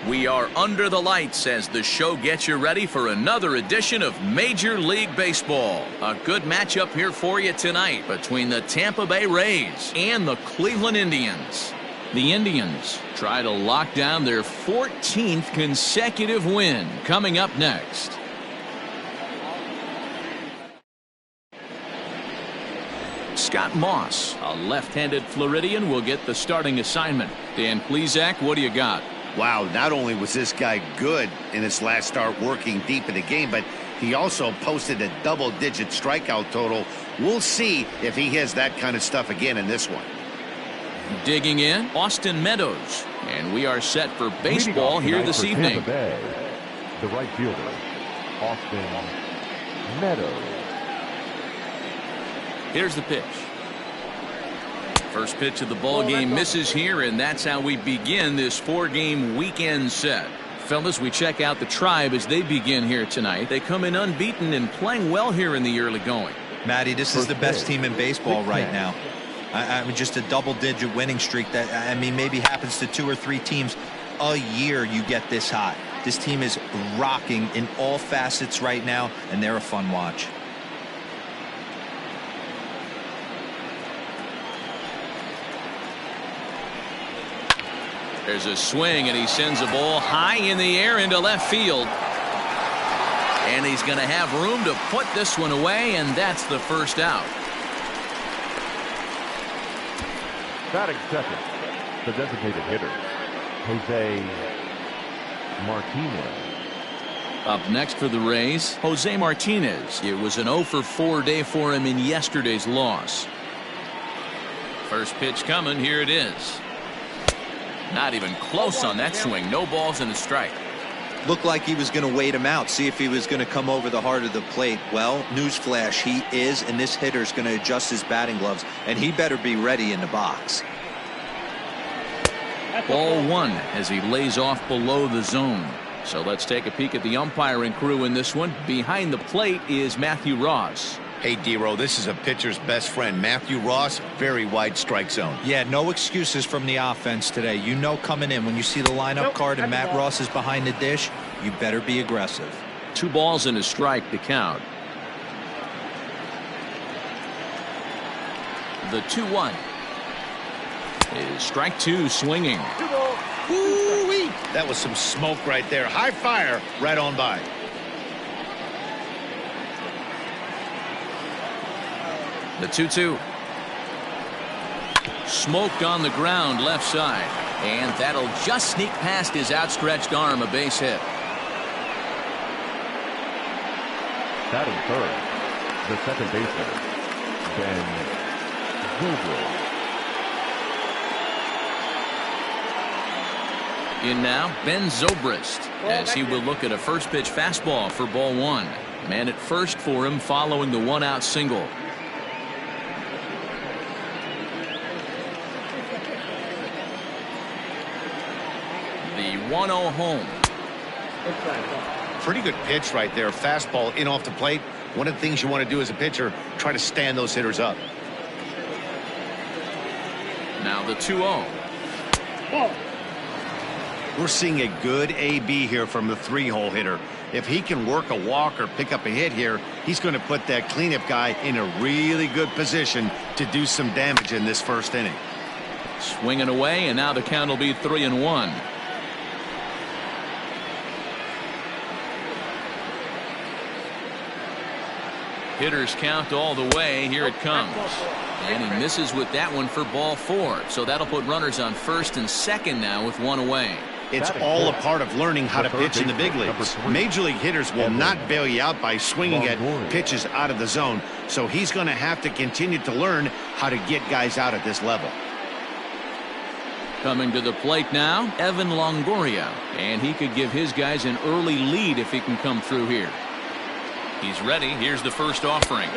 We are under the lights as the show gets you ready for another edition of Major League Baseball. A good matchup here for you tonight between the Tampa Bay Rays and the Cleveland Indians. The Indians try to lock down their 14th consecutive win. Coming up next. Scott Moss, a left-handed Floridian, will get the starting assignment. Dan Plesac, what do you got? Wow, not only was this guy good in his last start working deep in the game, but he also posted a double-digit strikeout total. We'll see if he has that kind of stuff again in this one. Digging in, Austin Meadows. And we are set for baseball here this evening. The right fielder, Austin Meadows. Here's the pitch. First pitch of the ball game misses here, and that's how we begin this 4-game weekend set. Fellas, we check out the Tribe as they begin here tonight. They come in unbeaten and playing well here in the early going. Matty, this is the best team in baseball right now. I mean, just a double-digit winning streak that, I mean, maybe happens to 2 or 3 teams a year. You get this hot. This team is rocking in all facets right now, and they're a fun watch. There's a swing, and he sends a ball high in the air into left field. And he's going to have room to put this one away, and that's the first out. Batting second, the designated hitter, Jose Martinez. Up next for the Rays, Jose Martinez. It was an 0-for-4 day for him in yesterday's loss. First pitch coming. Here it is. Not even close on that swing. No balls and a strike. Looked like he was going to wait him out, see if he was going to come over the heart of the plate. Well, newsflash, he is, and this hitter's going to adjust his batting gloves, and he better be ready in the box. Ball 1 as he lays off below the zone. So let's take a peek at the umpiring crew in this one. Behind the plate is Matthew Ross. Hey, D-Row, this is a pitcher's best friend, Matthew Ross. Very wide strike zone. Yeah, no excuses from the offense today. You know coming in when you see the lineup card and Matt Ross is behind the dish, you better be aggressive. 2 balls and a strike to count. The 2-1 is strike 2 swinging. Ooh-wee. That was some smoke right there. High fire right on by. The 2-2. Smoked on the ground left side. And that'll just sneak past his outstretched arm, a base hit. Batting third, the second baseman, Ben Zobrist. In now, Ben Zobrist, as he will look at a first pitch fastball for ball 1. Man at first for him following the 1-out single. The 1-0 home. Pretty good pitch right there. Fastball in off the plate. One of the things you want to do as a pitcher, try to stand those hitters up. Now the 2-0. We're seeing a good AB here from the 3-hole hitter. If he can work a walk or pick up a hit here, he's going to put that cleanup guy in a really good position to do some damage in this first inning. Swinging away, and now the count will be 3-1. Hitters count all the way. Here it comes. And he misses with that one for ball 4. So that'll put runners on first and second now with 1 away. It's all a part of learning how to pitch in the big leagues. Major league hitters will not bail you out by swinging at pitches out of the zone. So he's going to have to continue to learn how to get guys out at this level. Coming to the plate now, Evan Longoria. And he could give his guys an early lead if he can come through here. He's ready. Here's the first offering.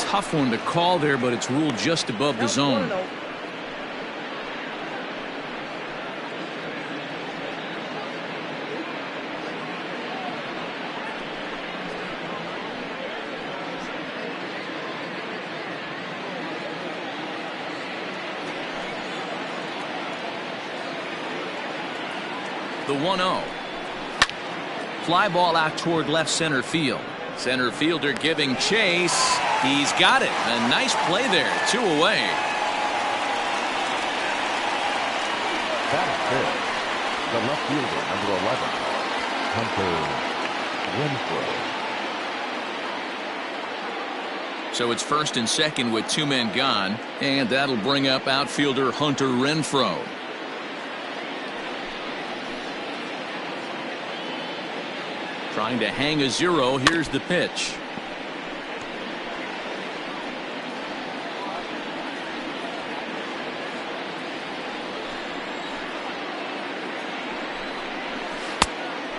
Tough one to call there, but it's ruled just above the zone. The 1-0. Fly ball out toward left center field. Center fielder giving chase. He's got it. A nice play there. 2 away. That is it. The left fielder, number 11, Hunter Renfroe. So it's first and second with 2 men gone, and that'll bring up outfielder Hunter Renfroe. Trying to hang a 0. Here's the pitch.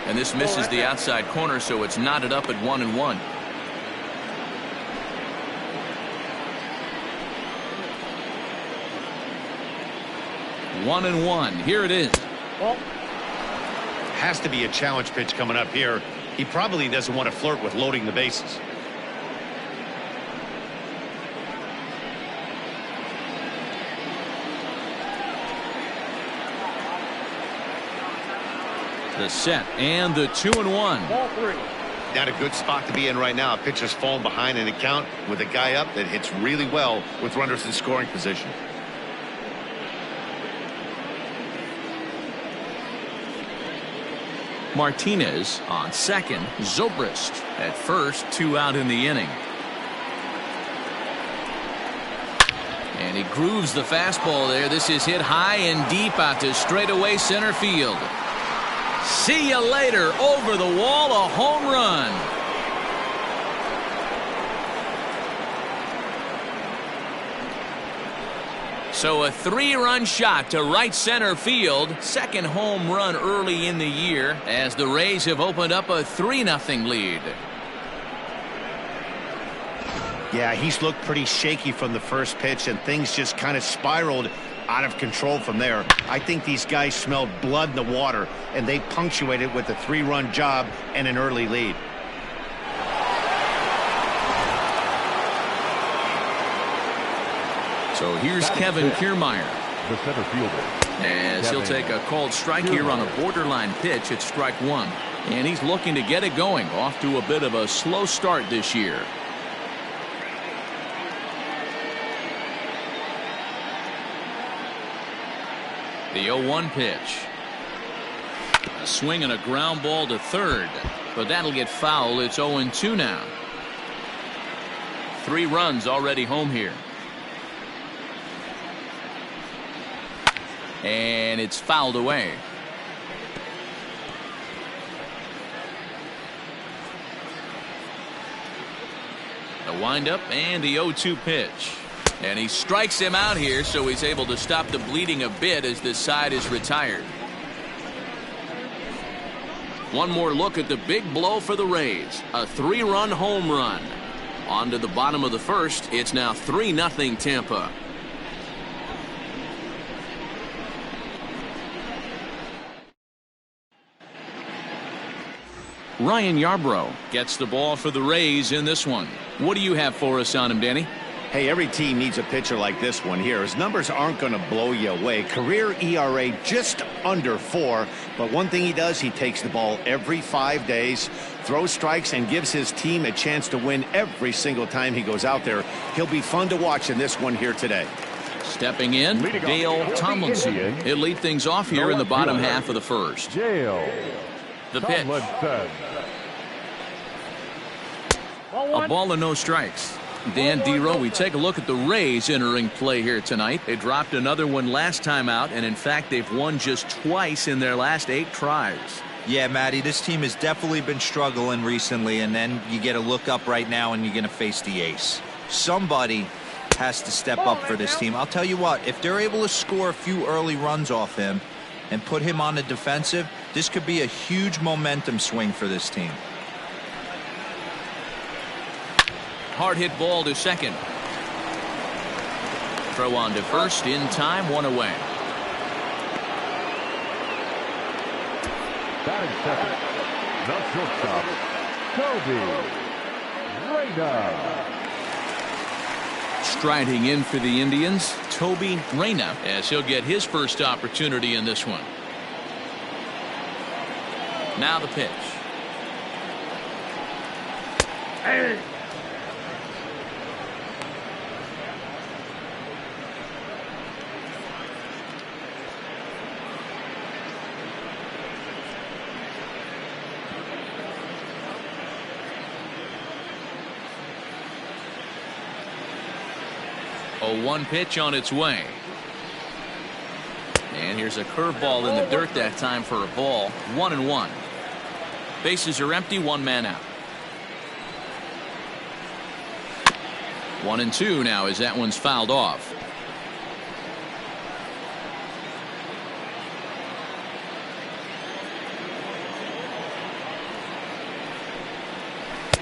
And this misses the outside corner, so it's knotted up at 1-1. One and one. Here it is. Has to be a challenge pitch coming up here. He probably doesn't want to flirt with loading the bases. The set and the 2-1. Not a good spot to be in right now. A pitcher's falling behind in a count with a guy up that hits really well with runners in scoring position. Martinez on second. Zobrist at first. 2 out in the inning. And he grooves the fastball there. This is hit high and deep out to straightaway center field. See you later. Over the wall, a home run. So a 3-run shot to right center field. Second home run early in the year as the Rays have opened up a 3-0 lead. Yeah, he's looked pretty shaky from the first pitch, and things just kind of spiraled out of control from there. I think these guys smelled blood in the water, and they punctuated with a 3-run job and an early lead. So here's Kevin Kierme. The center fielder. As he'll take a called strike here on a borderline pitch at strike 1. And he's looking to get it going. Off to a bit of a slow start this year. The 0-1 pitch. A swing and a ground ball to third. But that'll get foul. It's 0-2 now. 3 runs already home here. And it's fouled away. The windup and the 0-2 pitch. And he strikes him out here, so he's able to stop the bleeding a bit as this side is retired. One more look at the big blow for the Rays. A 3-run home run. On to the bottom of the first. It's now 3-0 Tampa. Ryan Yarbrough gets the ball for the Rays in this one. What do you have for us on him, Danny? Hey, every team needs a pitcher like this one here. His numbers aren't going to blow you away. Career ERA just under 4. But one thing he does, he takes the ball every 5 days, throws strikes, and gives his team a chance to win every single time he goes out there. He'll be fun to watch in this one here today. Stepping in, Dale Tomlinson. He'll lead things off here in the bottom half of the first. The pitch. A ball and no strikes. Dan Dero, we take a look at the Rays entering play here tonight. They dropped another one last time out, and in fact they've won just twice in their last 8 tries. Yeah, Matty, this team has definitely been struggling recently, and then you get a look up right now and you're going to face the ace. Somebody has to step up for this team. I'll tell you what, if they're able to score a few early runs off him and put him on the defensive, this could be a huge momentum swing for this team. Hard hit ball to second. Throw on to first in time, 1 away. Batting second, the shortstop, Toby Reyna. Striding in for the Indians, Toby Reyna, as he'll get his first opportunity in this one. Now the pitch. Hey. A 1 pitch on its way. And here's a curveball in the dirt that time for a ball. 1-1. Bases are empty, 1 man out. 1-2 now as that one's fouled off.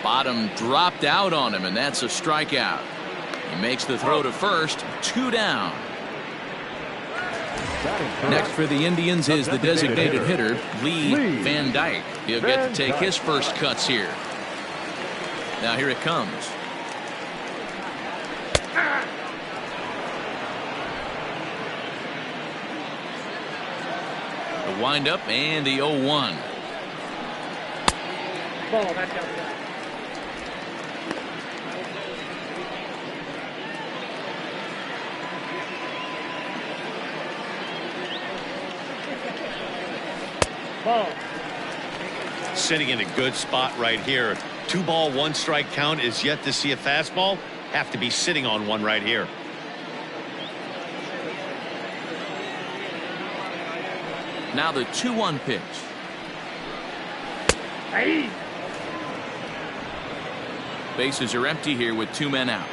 Bottom dropped out on him, and that's a strikeout. He makes the throw to first. 2 down. Next for the Indians is the designated hitter, Lee Van Dyke. He'll get to take his first cuts here. Now here it comes. The windup and the 0-1. Ball, that's out. Ball. Sitting in a good spot right here. 2 ball, 1 strike count is yet to see a fastball. Have to be sitting on one right here. Now the 2-1 pitch. Hey. Bases are empty here with 2 men out.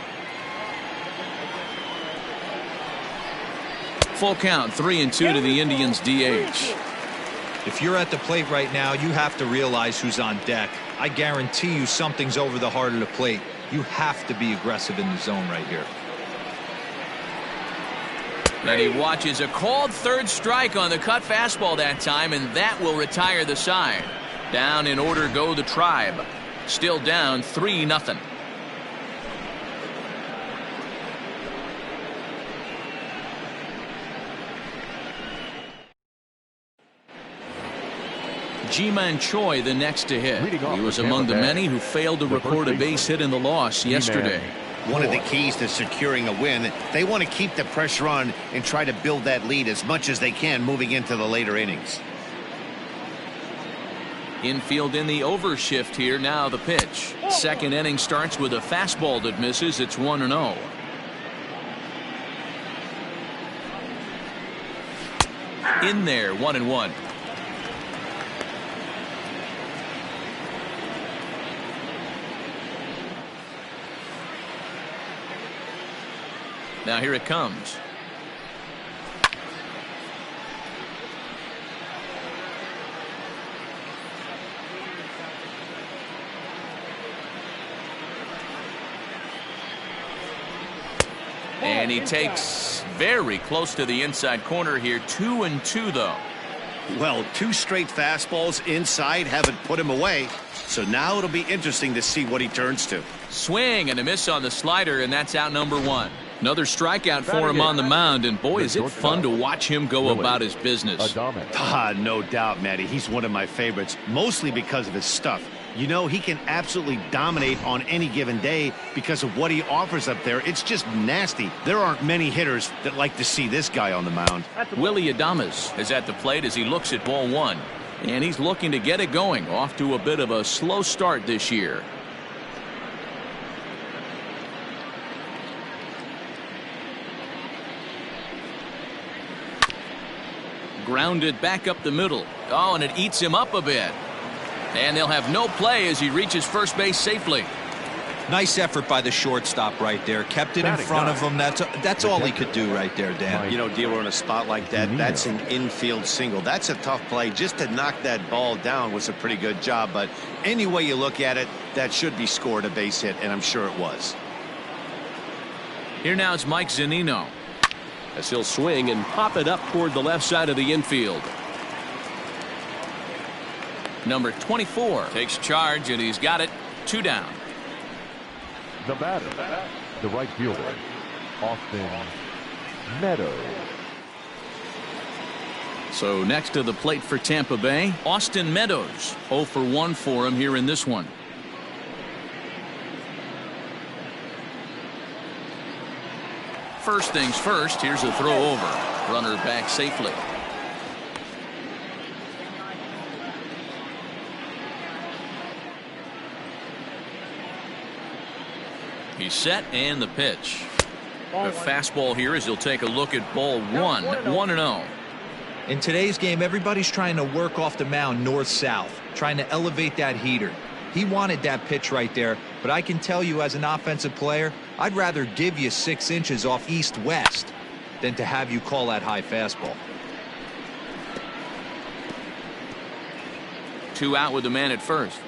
Full count, 3-2 to the Indians DH. If you're at the plate right now, you have to realize who's on deck. I guarantee you something's over the heart of the plate. You have to be aggressive in the zone right here. And he watches a called 3rd strike on the cut fastball that time, and that will retire the side. Down in order go the Tribe. Still down 3-0. Ji-Man Choi the next to hit. He was among the many who failed to record a base hit in the loss yesterday. One of the keys to securing a win, they want to keep the pressure on and try to build that lead as much as they can moving into the later innings. Infield in the overshift here. Now the pitch. Second inning starts with a fastball that misses. It's 1-0. In there, 1-1. Now here it comes. And he takes very close to the inside corner here. 2-2 though. Well, 2 straight fastballs inside haven't put him away. So now it'll be interesting to see what he turns to. Swing and a miss on the slider, and that's out number 1. Another strikeout for him on the mound, and boy, is it fun to watch him go about his business. No doubt, Matty. He's one of my favorites, mostly because of his stuff. You know, he can absolutely dominate on any given day because of what he offers up there. It's just nasty. There aren't many hitters that like to see this guy on the mound. Willie Mays is at the plate as he looks at ball 1. And he's looking to get it going. Off to a bit of a slow start this year. Grounded back up the middle. Oh, and it eats him up a bit. And they'll have no play as he reaches first base safely. Nice effort by the shortstop right there. Kept it in front of him. That's all he could do right there, Dan. You know, dealer in a spot like that, that's an infield single. That's a tough play. Just to knock that ball down was a pretty good job. But any way you look at it, that should be scored a base hit, and I'm sure it was. Here now is Mike Zunino, as he'll swing and pop it up toward the left side of the infield. Number 24 takes charge, and he's got it. 2 down. The batter, the right fielder, Austin Meadows. So next to the plate for Tampa Bay, Austin Meadows. 0 for 1 for him here in this one. First things first, here's a throw over. Runner back safely. He's set and the pitch. The fastball here as he'll take a look at ball 1, 1-0. In today's game, everybody's trying to work off the mound north-south, trying to elevate that heater. He wanted that pitch right there, but I can tell you as an offensive player, I'd rather give you 6 inches off east-west than to have you call that high fastball. 2 out with the man at first.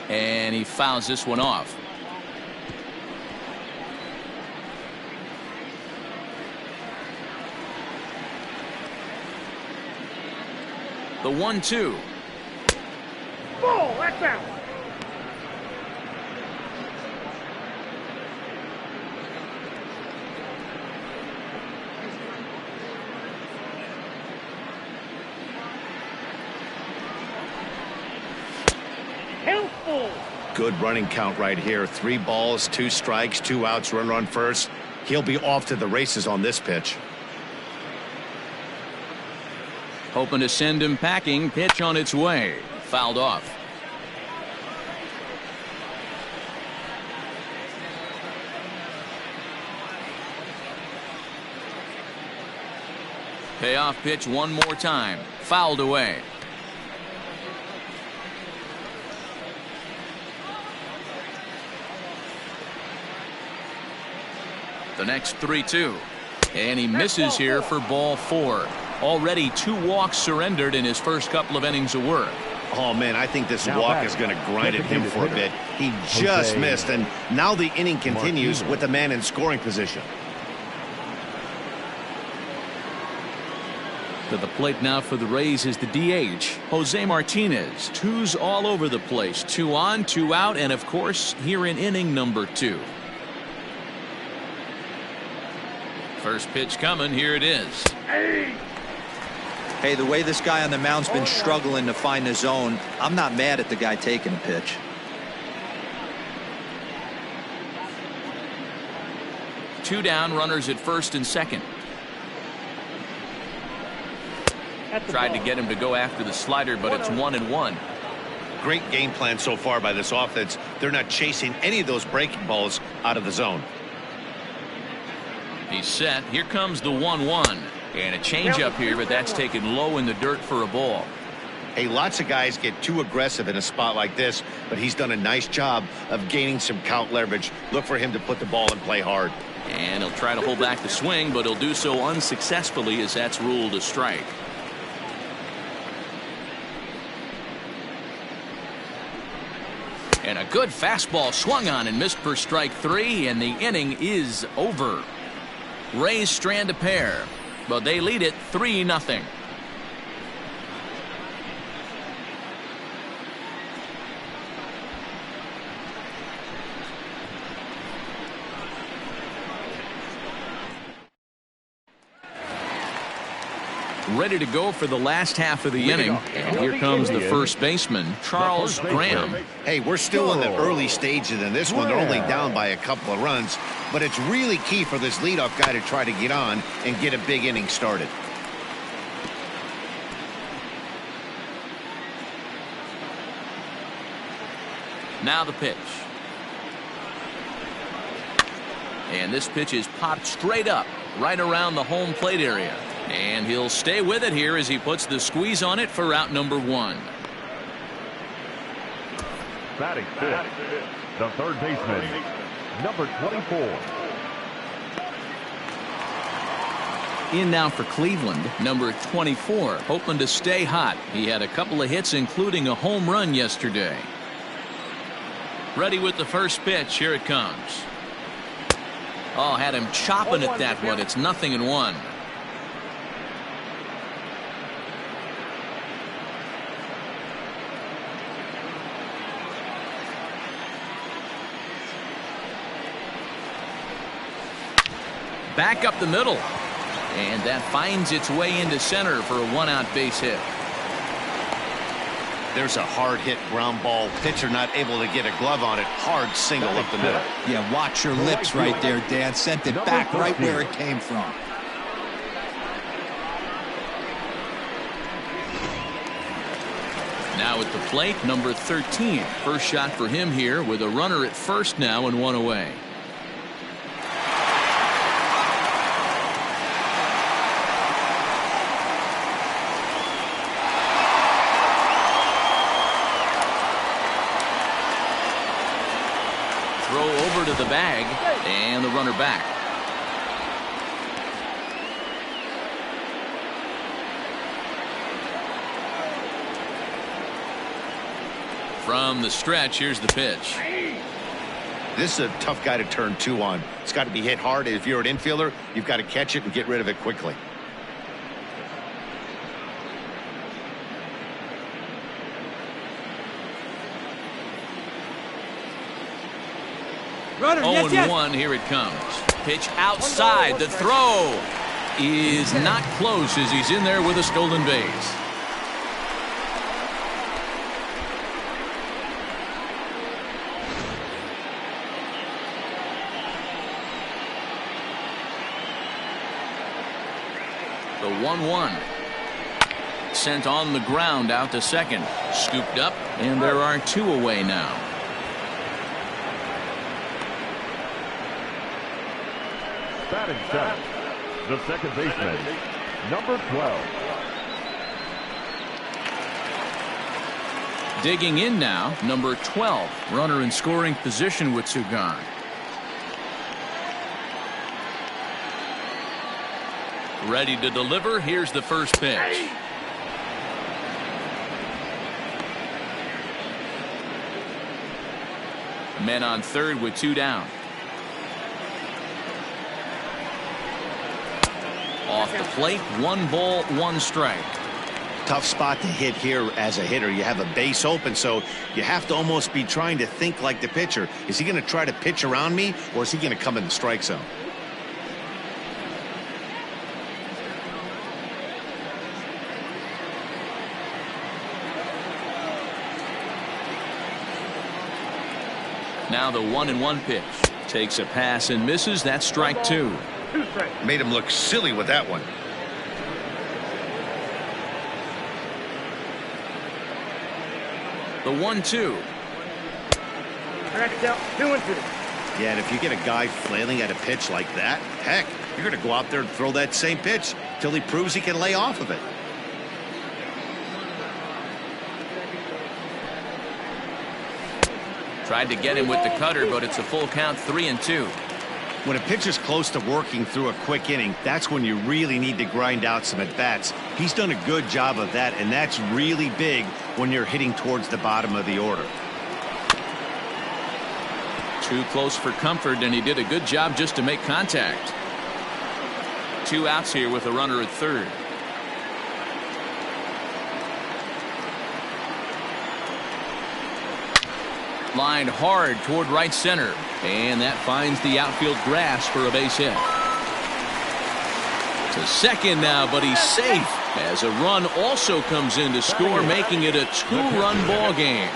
And he fouls this one off. The 1-2. Ball, that's out. Helpful. Good running count right here. 3 balls, 2 strikes, 2 outs, runner on first. He'll be off to the races on this pitch. Hoping to send him packing. Pitch on its way. Fouled off. Payoff pitch one more time. Fouled away. The next 3-2. And he misses here for ball 4. Already 2 walks surrendered in his first couple of innings of work. Oh, man, I think this walk is going to grind at him for a bit. He just missed, and now the inning continues with the man in scoring position. To the plate now for the Rays is the DH, Jose Martinez. 2s all over the place. 2 on, 2 out, and of course, here in inning number 2. First pitch coming. Here it is. Hey, the way this guy on the mound's been struggling to find the zone, I'm not mad at the guy taking a pitch. Two down, runners at first and second. Tried to get him to go after the slider, but it's 1-1. Great game plan so far by this offense. They're not chasing any of those breaking balls out of the zone. He's set. Here comes the 1-1. And a changeup here, but that's taken low in the dirt for a ball. Hey, lots of guys get too aggressive in a spot like this, but he's done a nice job of gaining some count leverage. Look for him to put the ball and play hard. And he'll try to hold back the swing, but he'll do so unsuccessfully as that's ruled a strike. And a good fastball swung on and missed for strike 3, and the inning is over. Rays strand a pair, but they lead it 3-0. Ready to go for the last half of the inning, and here comes the first baseman, Charles Graham. Hey, we're still in the early stages in this one. They're only down by a couple of runs, but it's really key for this leadoff guy to try to get on and get a big inning started. Now the pitch. And this pitch is popped straight up, right around the home plate area. And he'll stay with it here as he puts the squeeze on it for out number 1. Batting fifth, the third baseman, number 24. In now for Cleveland, number 24, hoping to stay hot. He had a couple of hits, including a home run yesterday. Ready with the first pitch. Here it comes. Oh, had him chopping at that one. It's 0-1. back up the middle. And that finds its way into center for a one-out base hit. There's a hard hit ground ball. Pitcher not able to get a glove on it. Hard single up the middle. Yeah, watch your lips right there, Dan. Sent it back right where it came from. Now at the plate, number 13. First shot for him here with a runner at first now and one away. Throw over to the bag and the runner back. From the stretch, here's the pitch. This is a tough guy to turn two on. It's got to be hit hard. If you're an infielder, you've got to catch it and get rid of it quickly. Runner, 0-1, here it comes. Pitch outside. The throw is not close as he's in there with a stolen base. The 1-1. Sent on the ground out to second. Scooped up, and there are two away now. Batting center, the second baseman, number 12. Digging in now, number 12. Runner in scoring position with two gone. Ready to deliver. Here's the first pitch. Men on third with two down. Off the plate, 1 ball, 1 strike. Tough spot to hit here as a hitter. You have a base open, so you have to almost be trying to think like the pitcher. Is he going to try to pitch around me, or is he going to come in the strike zone? Now the 1-1 pitch. Takes a pass and misses. That's strike 2. Made him look silly with that one. The 1-2. 2-2. Yeah, and if you get a guy flailing at a pitch like that, heck, you're going to go out there and throw that same pitch till he proves he can lay off of it. Tried to get him with the cutter, but it's a full count, 3-2. When a pitcher's close to working through a quick inning, that's when you really need to grind out some at-bats. He's done a good job of that, and that's really big when you're hitting towards the bottom of the order. Too close for comfort, and he did a good job just to make contact. 2 outs here with a runner at third. Lined hard toward right center, and that finds the outfield grass for a base hit. To second now, but he's safe as a run also comes in to score, making it a 2-run ball game.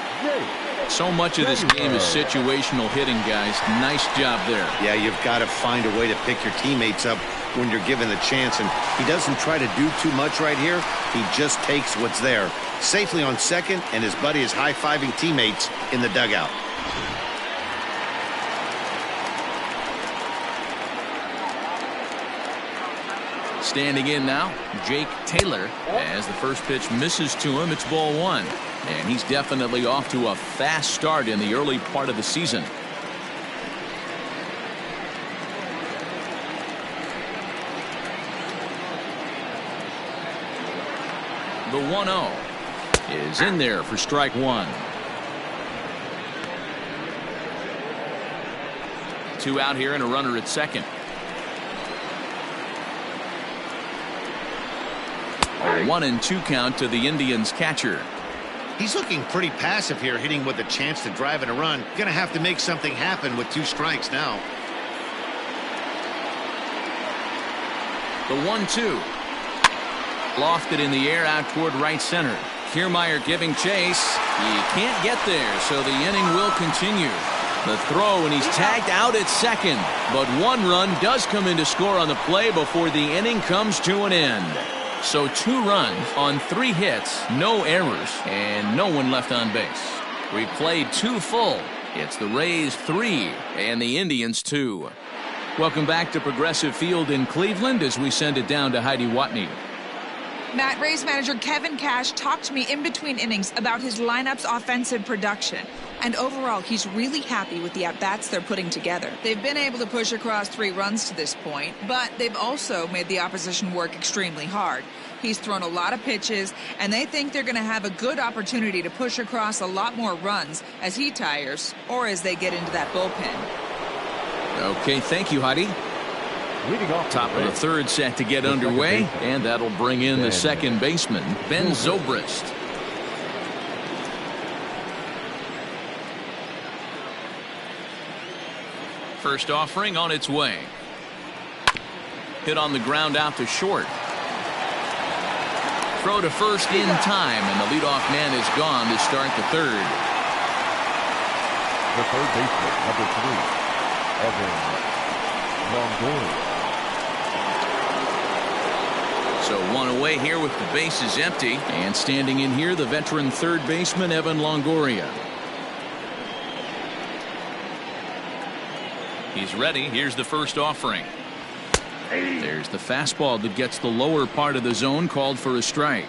So much of this game is situational hitting, guys. Nice job there. Yeah, you've got to find a way to pick your teammates up when you're given the chance, and he doesn't try to do too much right here. He just takes what's there. Safely on second, and his buddy is high-fiving teammates in the dugout. Standing in now, Jake Taylor. As the first pitch misses to him, it's ball 1. And he's definitely off to a fast start in the early part of the season. The 1-0 is in there for strike 1. 2 out here and a runner at second. A 1-2 count to the Indians catcher. He's looking pretty passive here, hitting with a chance to drive in a run. Going to have to make something happen with 2 strikes now. The 1-2. Lofted in the air out toward right center. Kierme giving chase. He can't get there, so the inning will continue. The throw, and he's tagged out at second. But one run does come in to score on the play before the inning comes to an end. So 2 runs on 3 hits, no errors, and no one left on base. We played 2 full. It's the Rays 3 and the Indians 2. Welcome back to Progressive Field in Cleveland as we send it down to Heidi Watney. Matt, Rays manager Kevin Cash talked to me in between innings about his lineup's offensive production. And overall, he's really happy with the at-bats they're putting together. They've been able to push across 3 runs to this point, but they've also made the opposition work extremely hard. He's thrown a lot of pitches, and they think they're going to have a good opportunity to push across a lot more runs as he tires or as they get into that bullpen. Okay, thank you, Heidi. Leading off Top of the 3rd set to get underway, and that'll bring in the second baseman, Ben Zobrist. First offering on its way. Hit on the ground out to short. Throw to first in time, and the leadoff man is gone to start the 3rd. The third baseman, number 3, Evan Longoria. So 1 away here with the bases empty, and standing in here, the veteran 3rd baseman, Evan Longoria. He's ready. Here's the first offering. There's the fastball that gets the lower part of the zone, called for a strike.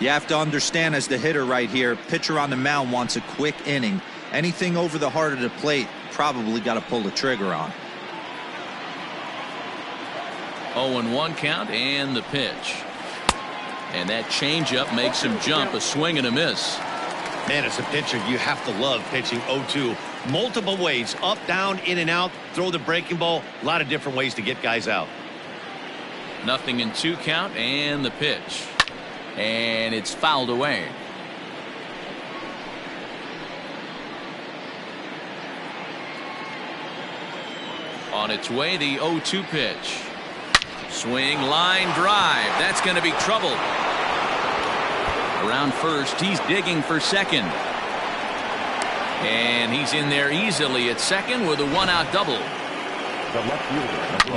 You have to understand, as the hitter right here, pitcher on the mound wants a quick inning. Anything over the heart of the plate, probably got to pull the trigger on. 0-1 count, and the pitch. And that changeup makes him jump. A swing and a miss. Man, as a pitcher, you have to love pitching 0-2. Multiple ways, up, down, in and out, throw the breaking ball. A lot of different ways to get guys out. 0-2 count, and the pitch. And it's fouled away. On its way, the 0-2 pitch. Swing, line, drive. That's going to be trouble. Around first, he's digging for second. And he's in there easily at second with a 1-out double.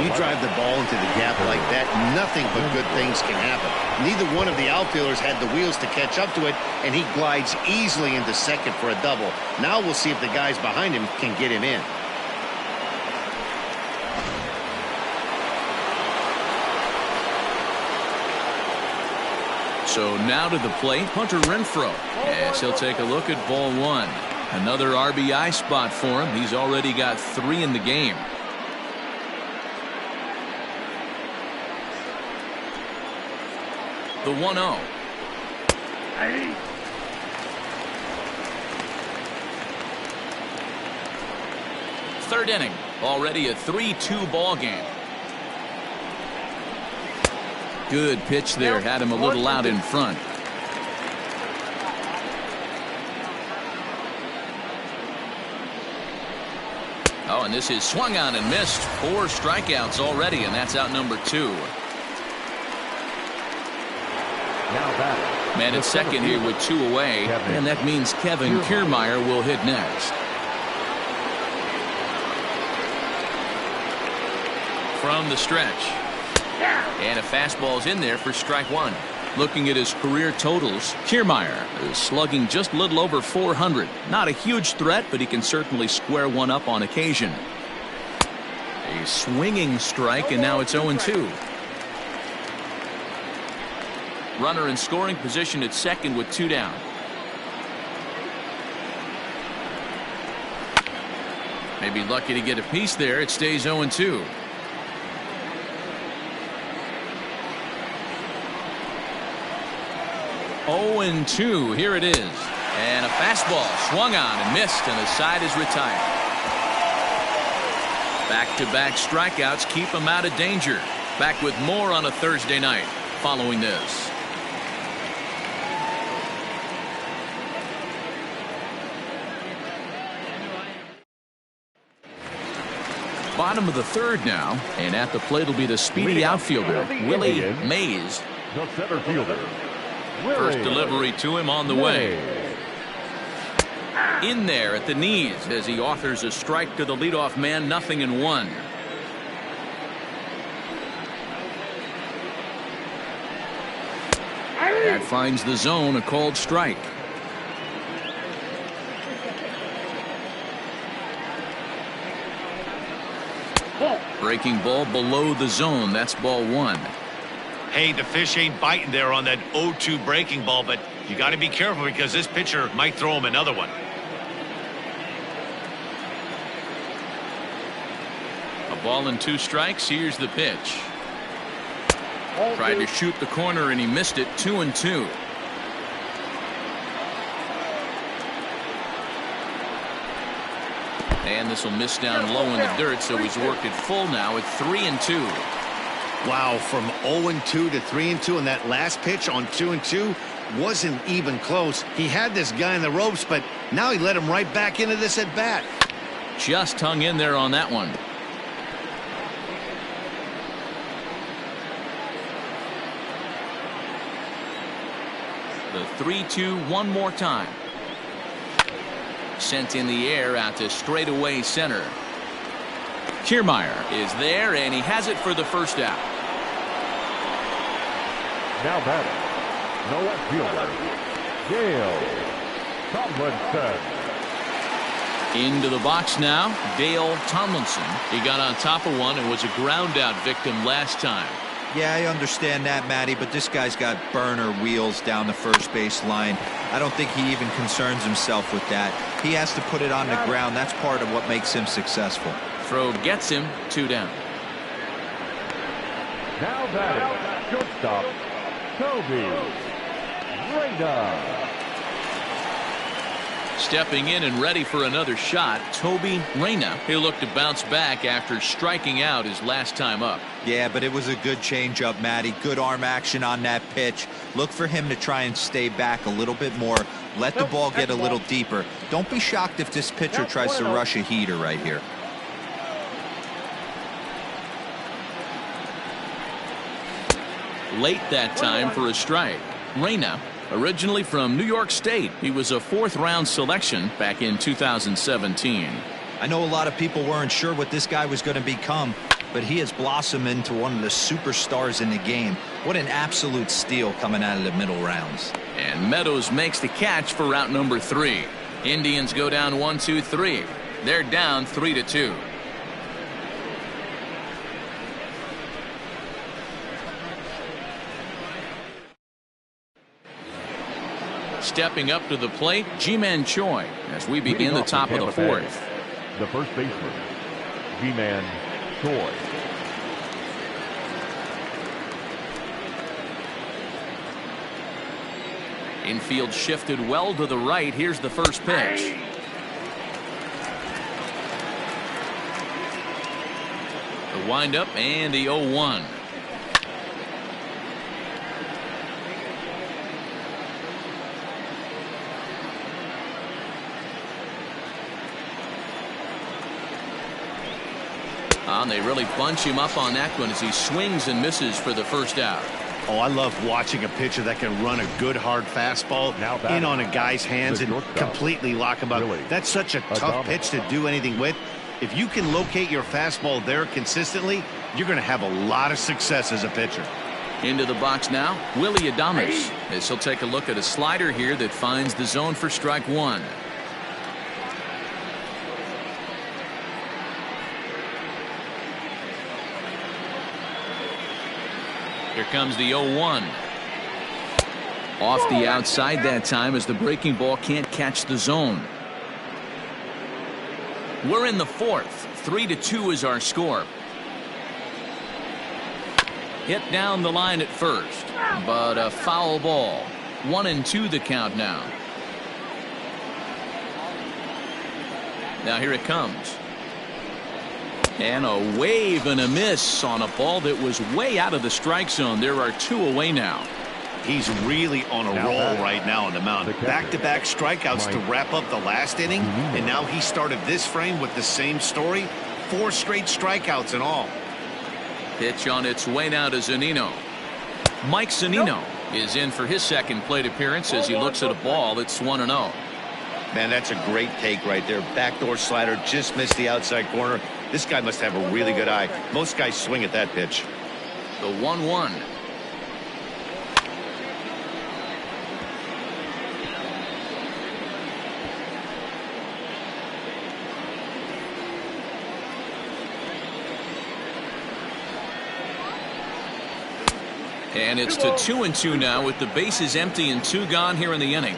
You drive the ball into the gap like that, nothing but good things can happen. Neither one of the outfielders had the wheels to catch up to it, and he glides easily into second for a double. Now we'll see if the guys behind him can get him in. So now to the plate, Hunter Renfroe, as he'll take a look at ball 1. Another RBI spot for him. He's already got 3 in the game. The 1-0. Third inning, already a 3-2 ball game. Good pitch there, had him a little out in front. Oh, and this is swung on and missed. 4 strikeouts already, and that's out number 2. Man at second here with 2 away, and that means Kevin Kierme will hit next. From the stretch. And a fastball's in there for strike 1. Looking at his career totals, Kierme is slugging just a little over 400. Not a huge threat, but he can certainly square one up on occasion. A swinging strike, and now it's 0-2. Runner in scoring position at second with 2 down. Maybe lucky to get a piece there. It stays 0-2. Here it is. And a fastball swung on and missed, and the side is retired. Back-to-back strikeouts keep him out of danger. Back with more on a Thursday night following this. Bottom of the third now, and at the plate will be the speedy outfielder, Willie Mays. The center fielder, First delivery to him on the way. In there at the knees as he offers a strike to the leadoff man, 0-1. That finds the zone, a called strike. Breaking ball below the zone. That's ball one. Hey, the fish ain't biting there on that 0-2 breaking ball, but you got to be careful because this pitcher might throw him another one. A ball and 2 strikes. Here's the pitch. Tried to shoot the corner and he missed it. 2-2. And this will miss down low in the dirt, so he's worked it full now at 3-2. Wow, from 0-2 to 3-2, and that last pitch on 2-2 wasn't even close. He had this guy in the ropes, but now he let him right back into this at bat. Just hung in there on that one. The 3-2 one more time. Sent in the air out to straightaway center. Kierme is there, and he has it for the first out. Now batting, no left fielder, Dale Tomlinson. Into the box now, Dale Tomlinson. He got on top of one and was a ground out victim last time. Yeah, I understand that, Matty, but this guy's got burner wheels down the first base line. I don't think he even concerns himself with that. He has to put it on the ground. That's part of what makes him successful. Throw gets him, 2 down. Now batting, shortstop, Toby Reyna. Stepping in and ready for another shot, Toby Reyna. He'll look to bounce back after striking out his last time up. Yeah, but it was a good changeup, Matty. Good arm action on that pitch. Look for him to try and stay back a little bit more. Let the ball get a little deeper. Don't be shocked if this pitcher tries to rush a heater right here. Late that time for a strike. Reyna, originally from New York State, he was a 4th-round selection back in 2017. I know a lot of people weren't sure what this guy was going to become, but he has blossomed into one of the superstars in the game. What an absolute steal coming out of the middle rounds. And Meadows makes the catch for route number 3. Indians go down 1-2-3. They're down 3-2. Stepping up to the plate, Ji-Man Choi, as we begin the top of the 4th. The first baseman, Ji-Man Choi. Infield shifted well to the right. Here's the first pitch. The windup and the 0-1. And they really bunch him up on that one as he swings and misses for the first out. Oh, I love watching a pitcher that can run a good hard fastball in on a guy's hands and completely lock him up. That's such a tough pitch to do anything with. If you can locate your fastball there consistently, you're going to have a lot of success as a pitcher. Into the box now, Willie Mays. As he'll take a look at a slider here that finds the zone for strike 1. Here comes the 0-1. Off the outside that time as the breaking ball can't catch the zone. We're in the 4th. 3-2 is our score. Hit down the line at first, but a foul ball. 1-2 the count now. Now here it comes. And a wave and a miss on a ball that was way out of the strike zone. There are 2 away now. He's really on a roll right now on the mound. Back-to-back strikeouts to wrap up the last inning, and now he started this frame with the same story. 4 straight strikeouts in all. Pitch on its way now to Zunino. Mike Zunino is in for his second plate appearance as he looks at a ball that's 1-0. Man, that's a great take right there. Backdoor slider, just missed the outside corner. This guy must have a really good eye. Most guys swing at that pitch. The 1-1. And it's to 2-2 now with the bases empty and 2 gone here in the inning.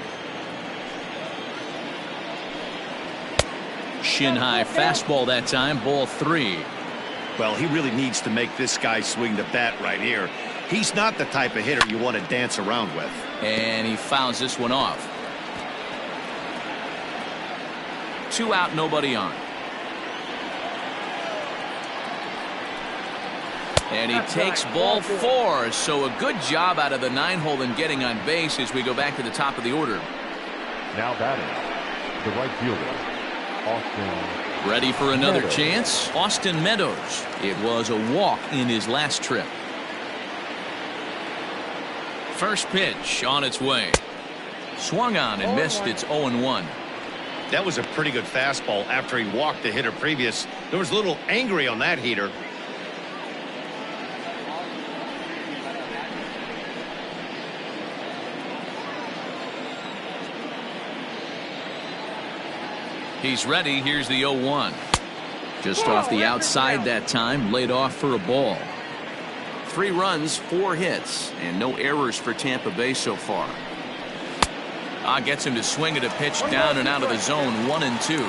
Shin high fastball that time, ball 3. Well, he really needs to make this guy swing the bat right here. He's not the type of hitter you want to dance around with. And he fouls this one off. 2 out, nobody on. And he takes ball 4. So a good job out of the 9-hole in getting on base as we go back to the top of the order. Now batting, the right fielder, Austin. Ready for another Meadows. chance. Austin Meadows. It was a walk in his last trip. First pitch on its way. Swung on and missed. It's 0-1. That was a pretty good fastball after he walked the hitter previous. There was a little angry on that heater. He's ready. Here's the 0-1. Just off the outside that time. Laid off for a ball. 3 runs, 4 hits, and no errors for Tampa Bay so far. Gets him to swing at a pitch down and out of the zone. 1-2.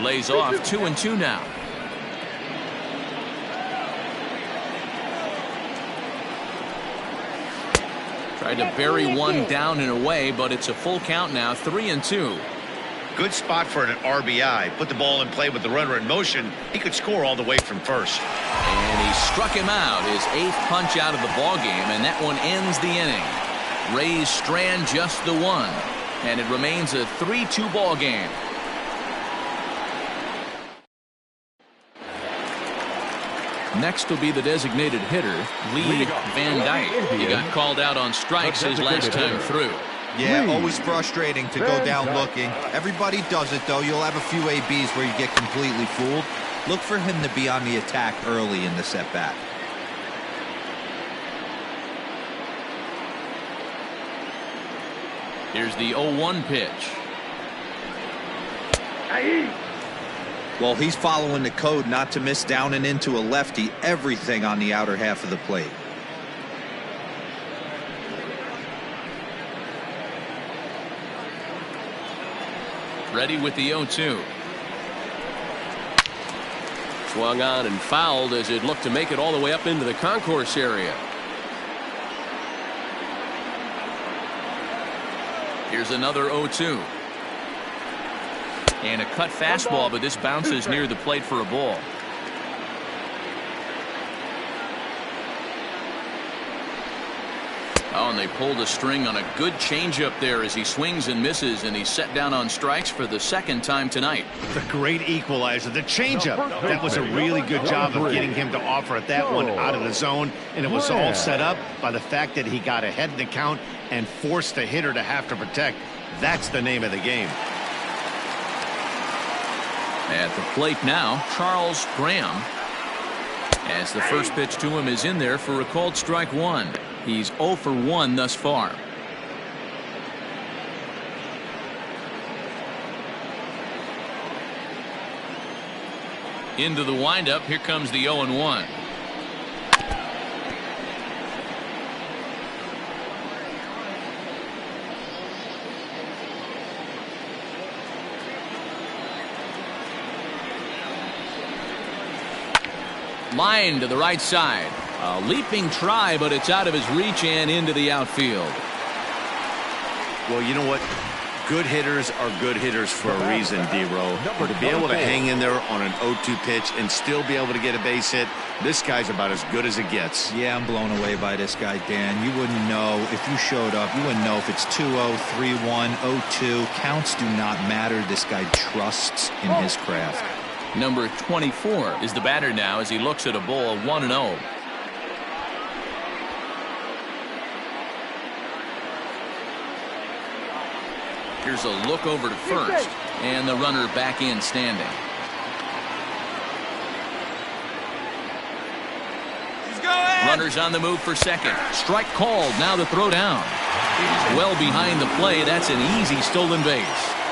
Lays off. 2-2 now. Tried to bury one down and away, but it's a full count now. 3-2. Good spot for an RBI. Put the ball in play with the runner in motion. He could score all the way from first. And he struck him out. His 8th punch out of the ball game, and that one ends the inning. Rays strand just the 1, and it remains a 3-2 ball game. Next will be the designated hitter, Lee Van Dyke. He got called out on strikes his last time through. Yeah, always frustrating to go down looking. Everybody does it, though. You'll have a few ABs where you get completely fooled. Look for him to be on the attack early in the set-bat. Here's the 0-1 pitch. Well, he's following the code not to miss down and into a lefty. Everything on the outer half of the plate. Ready with the 0-2. Swung on and fouled as it looked to make it all the way up into the concourse area. Here's another 0-2. And a cut fastball, but this bounces near the plate for a ball. Oh, and they pulled a string on a good changeup there as he swings and misses, and he's set down on strikes for the 2nd time tonight. The great equalizer, the changeup. That was a really good job of getting him to offer at that one out of the zone, and it was all set up by the fact that he got ahead in the count and forced the hitter to have to protect. That's the name of the game. At the plate now, Charles Graham. As the first pitch to him is in there for a called strike 1. He's 0 for 1 thus far. Into the windup. Here comes the 0-1. Line to the right side. A leaping try, but it's out of his reach and into the outfield. Well, you know what? Good hitters are good hitters for a reason, D-Row. To be able to hang in there on an 0-2 pitch and still be able to get a base hit, this guy's about as good as it gets. Yeah, I'm blown away by this guy, Dan. You wouldn't know if you showed up. You wouldn't know if it's 2-0, 3-1, 0-2. Counts do not matter. This guy trusts in his craft. Number 24 is the batter now as he looks at a ball 1-0. Here's a look over to first, and the runner back in standing. Runners on the move for second. Strike called. Now the throw down. He's well behind the play. That's an easy stolen base.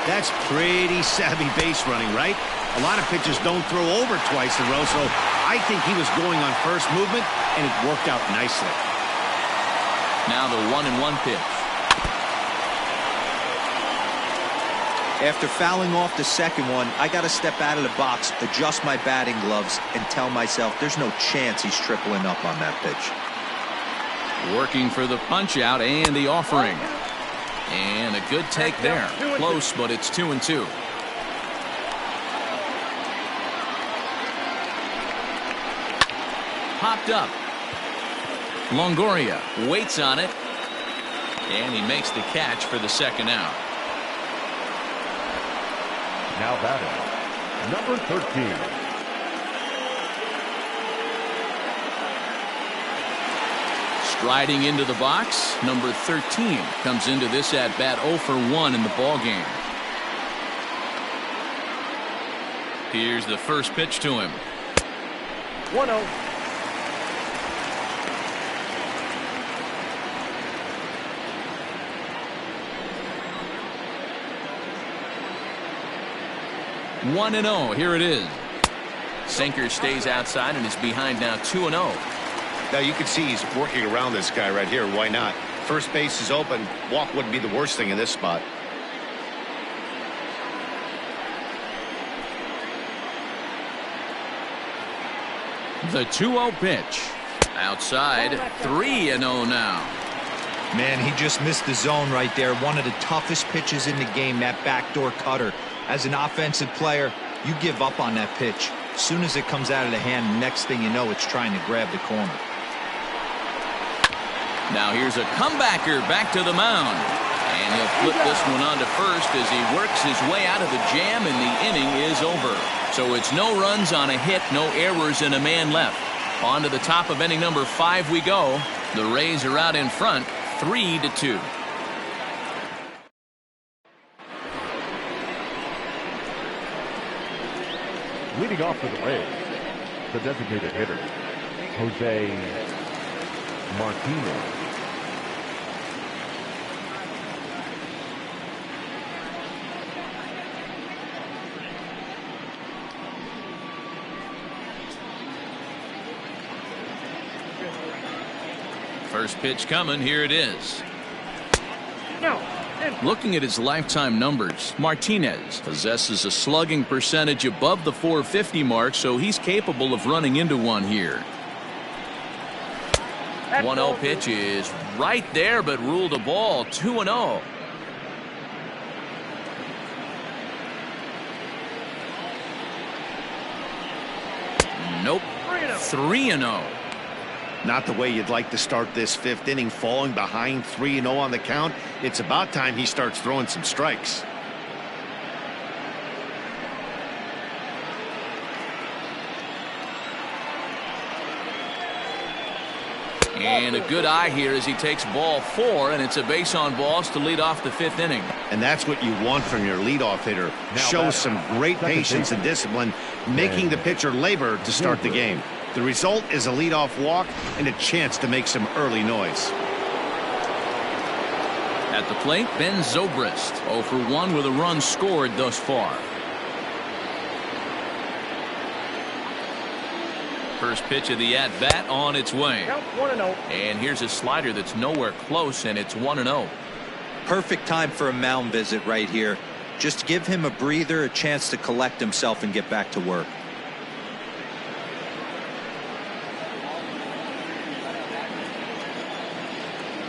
That's pretty savvy base running, right? A lot of pitchers don't throw over twice in a row, so I think he was going on first movement, and it worked out nicely. Now the 1-1 pitch. After fouling off the second one, I got to step out of the box, adjust my batting gloves, and tell myself there's no chance he's tripling up on that pitch. Working for the punch out and the offering. And a good take there. Close, but it's 2-2. Popped up. Longoria waits on it. And he makes the catch for the second out. Now batting, number 13. Striding into the box, number 13 comes into this at bat 0 for 1 in the ball game. Here's the first pitch to him. 1-0. One and 0. Here it is. Sinker stays outside and is behind now 2-0. Now you can see he's working around this guy right here. Why not? First base is open. Walk wouldn't be the worst thing in this spot. The 2-0 pitch. Outside. 3-0 now. Man, he just missed the zone right there. One of the toughest pitches in the game, that backdoor cutter. As an offensive player, you give up on that pitch. As soon as it comes out of the hand, next thing you know, it's trying to grab the corner. Now here's a comebacker back to the mound. And he'll flip this one onto first as he works his way out of the jam, and the inning is over. So it's no runs on a hit, no errors, and a man left. On to the top of inning number 5 we go. The Rays are out in front, 3-2. Leading off for the Rays, the designated hitter, Jose Martinez. First pitch coming. Here it is. No. Looking at his lifetime numbers, Martinez possesses a slugging percentage above the .450 mark, so he's capable of running into one here. 1-0 pitch is right there, but ruled a ball. 2-0. Nope. 3-0. Not the way you'd like to start this 5th inning, falling behind 3-0 on the count. It's about time he starts throwing some strikes. And a good eye here as he takes ball 4, and it's a base on balls to lead off the 5th inning. And that's what you want from your leadoff hitter. Shows some great patience and discipline, making the pitcher labor to start the game. The result is a leadoff walk and a chance to make some early noise. At the plate, Ben Zobrist, 0 for 1 with a run scored thus far. First pitch of the at-bat on its way. Count 1-0. And here's a slider that's nowhere close, and it's 1-0. Perfect time for a mound visit right here. Just give him a breather, a chance to collect himself and get back to work.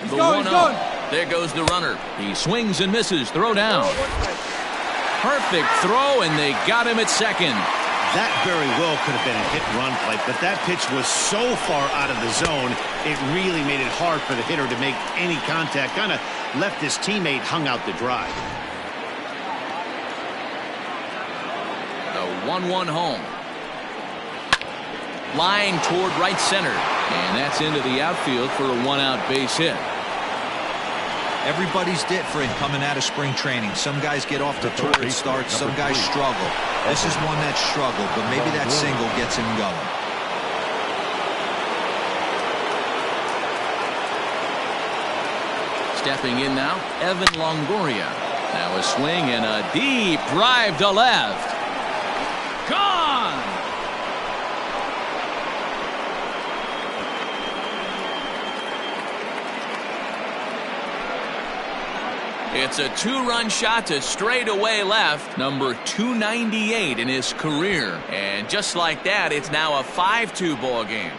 The 1-0. There goes the runner. He swings and misses. Throw down. Perfect throw, and they got him at second. That very well could have been a hit-and-run play, but that pitch was so far out of the zone, it really made it hard for the hitter to make any contact. Kind of left his teammate hung out to dry. The 1-1 home. Line toward right center. And that's into the outfield for a one-out base hit. Everybody's different coming out of spring training. Some guys get off to torrid starts. Some guys struggle. This is one that struggled, but maybe that single gets him going. Stepping in now, Evan Longoria. Now a swing and a deep drive to left. Gone! It's a two-run shot to straightaway left, number 298 in his career. And just like that, it's now a 5-2 ball game.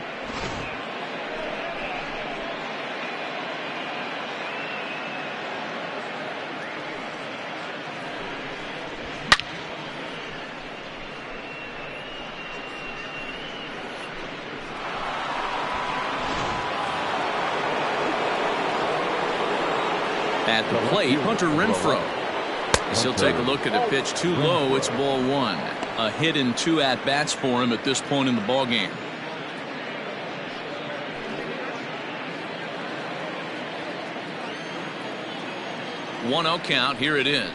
At the plate, Hunter Renfroe. As he'll take a look at a pitch too low, it's ball one. A hit and 2 at-bats for him at this point in the ball game. One-0 count. Here it is.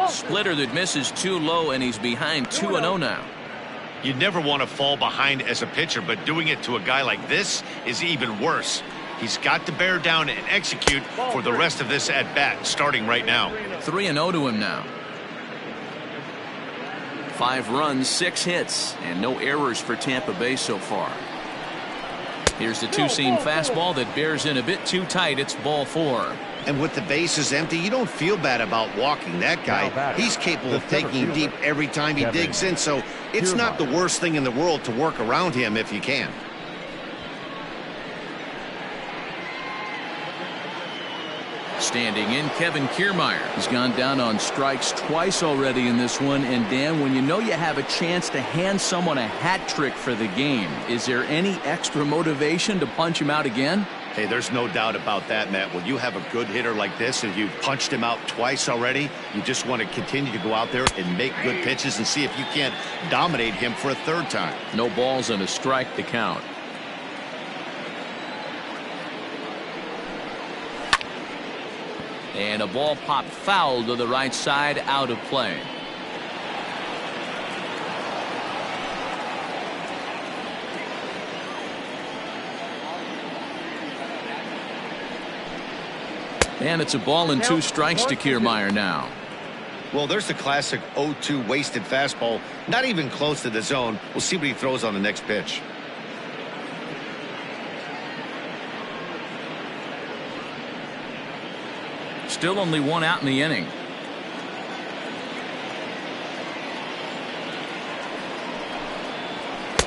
Splitter that misses too low, and he's behind 2-0 now. You never want to fall behind as a pitcher, but doing it to a guy like this is even worse. He's got to bear down and execute for the rest of this at-bat, starting right now. 3-0 to him now. 5 runs, 6 hits, and no errors for Tampa Bay so far. Here's the two-seam fastball that bears in a bit too tight. It's ball 4. And with the bases empty, you don't feel bad about walking that guy. He's capable of taking deep every time he digs in, so it's not the worst thing in the world to work around him if you can. Standing in, Kevin Kierme. He's gone down on strikes twice already in this one. And Dan, when you know you have a chance to hand someone a hat trick for the game, is there any extra motivation to punch him out again? Hey, there's no doubt about that, Matt. When you have a good hitter like this and you've punched him out twice already, you just want to continue to go out there and make good pitches and see if you can't dominate him for a third time. No balls and a strike to count. And a ball popped foul to the right side, out of play. And it's a ball and 2 strikes to Kierme now. Well, there's the classic 0-2 wasted fastball. Not even close to the zone. We'll see what he throws on the next pitch. Still only 1 out in the inning.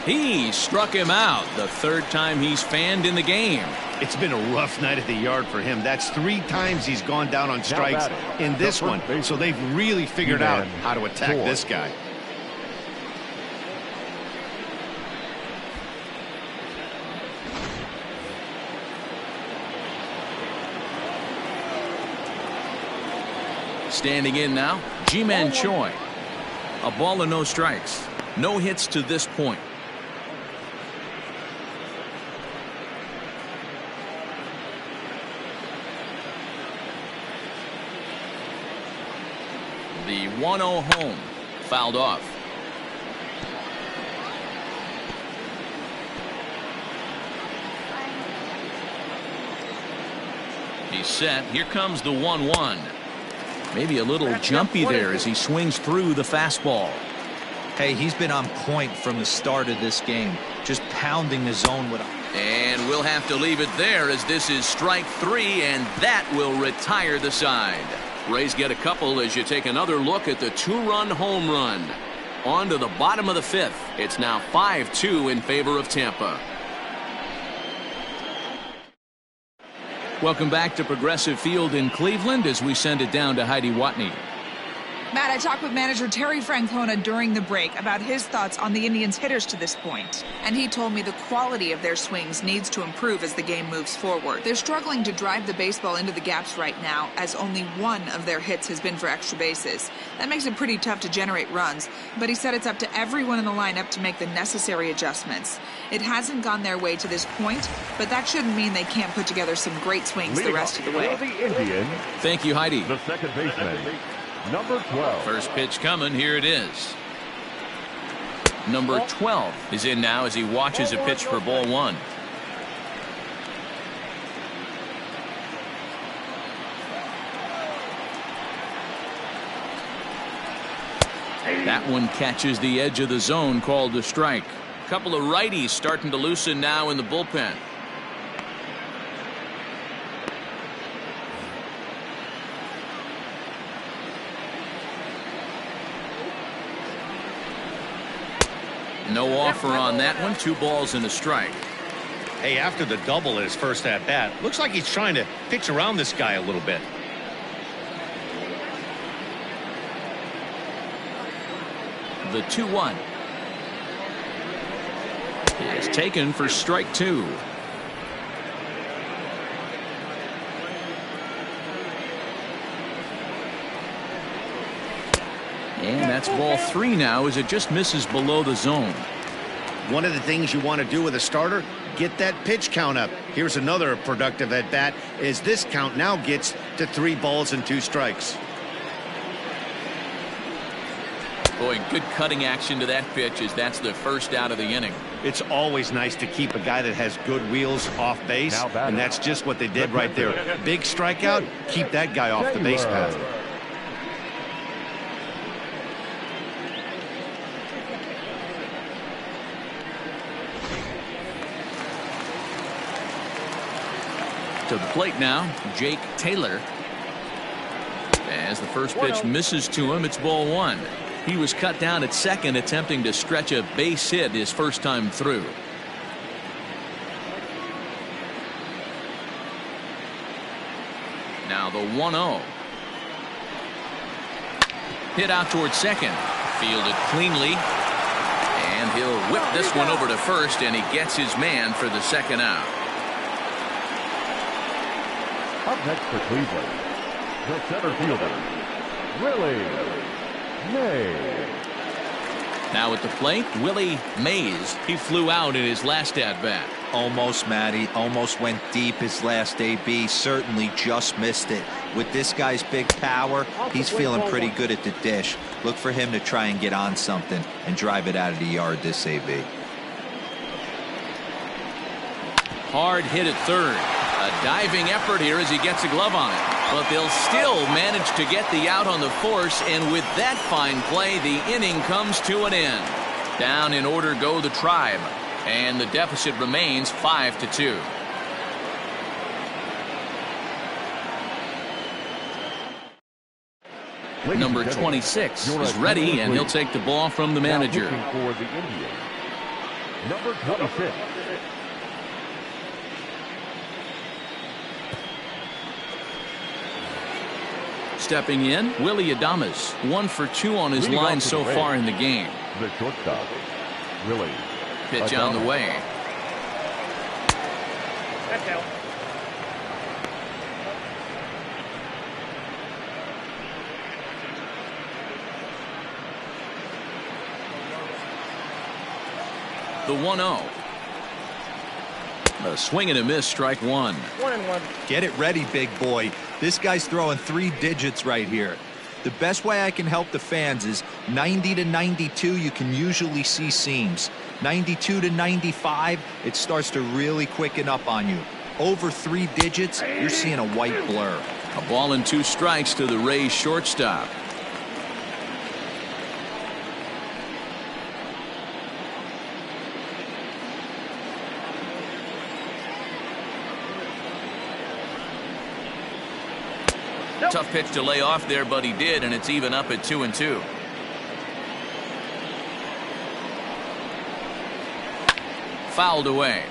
He struck him out, the 3rd time he's fanned in the game. It's been a rough night at the yard for him. That's 3 times he's gone down on strikes in this one. So they've really figured out how to attack this guy. Standing in now, Ji-Man Choi. A ball and no strikes. No hits to this point. The 1-0 home. Fouled off. He's set. Here comes the 1-1. Maybe a little jumpy there as he swings through the fastball. Hey, he's been on point from the start of this game. Just pounding the zone with him. And we'll have to leave it there as this is strike 3, and that will retire the side. Rays get a couple as you take another look at the 2-run home run. On to the bottom of the 5th. It's now 5-2 in favor of Tampa. Welcome back to Progressive Field in Cleveland as we send it down to Heidi Watney. Matt, I talked with manager Terry Francona during the break about his thoughts on the Indians' hitters to this point. And he told me the quality of their swings needs to improve as the game moves forward. They're struggling to drive the baseball into the gaps right now, as only one of their hits has been for extra bases. That makes it pretty tough to generate runs, but he said it's up to everyone in the lineup to make the necessary adjustments. It hasn't gone their way to this point, but that shouldn't mean they can't put together some great swings the rest of the way. The Indians, Thank you, Heidi. the second baseman, number 12. First pitch coming. Here it is. Number 12 is in now as he watches a pitch for ball one. That one catches the edge of the zone, called a strike. A couple of righties starting to loosen now in the bullpen. No offer on that one. 2 balls and a strike. Hey, after the double at his first at bat, looks like he's trying to pitch around this guy a little bit. The 2-1 is taken for strike 2. And that's ball 3 now as it just misses below the zone. One of the things you want to do with a starter, get that pitch count up. Here's another productive at bat as this count now gets to 3 balls and 2 strikes. Boy, good cutting action to that pitch as that's the first out of the inning. It's always nice to keep a guy that has good wheels off base, and that's just what they did right there. Big strikeout, keep that guy off the base path. To the plate now, Jake Taylor. As the first pitch misses to him, it's ball 1. He was cut down at second, attempting to stretch a base hit his first time through. Now the 1-0. Hit out towards second. Fielded cleanly. And he'll whip this one over to first, and he gets his man for the second out. Up next for Cleveland, the center fielder, Willie Mays. Now at the plate, Willie Mays. He flew out in his last at-bat. Almost, Matty. Almost went deep his last AB. Certainly just missed it. With this guy's big power, he's feeling pretty good at the dish. Look for him to try and get on something and drive it out of the yard this AB. Hard hit at third. A diving effort here as he gets a glove on it. But they'll still manage to get the out on the force, and with that fine play, the inning comes to an end. Down in order go the Tribe, and the deficit remains 5-2. Number 26 is ready, and he'll take the ball from the manager. For the Indians, number 26. Stepping in, Willie Adames, 1 for 2 on his line so far in the game. The shortstop, Willie. Pitch on the way. That's out. The 1-0. A swing and a miss, strike 1. 1-1. Get it ready, big boy. This guy's throwing 3 digits right here. The best way I can help the fans is 90 to 92. You can usually see seams. 92 to 95, it starts to really quicken up on you. Over 3 digits, you're seeing a white blur. A ball and 2 strikes to the Rays shortstop. Tough pitch to lay off there, but he did, and it's even up at 2-2. Fouled away.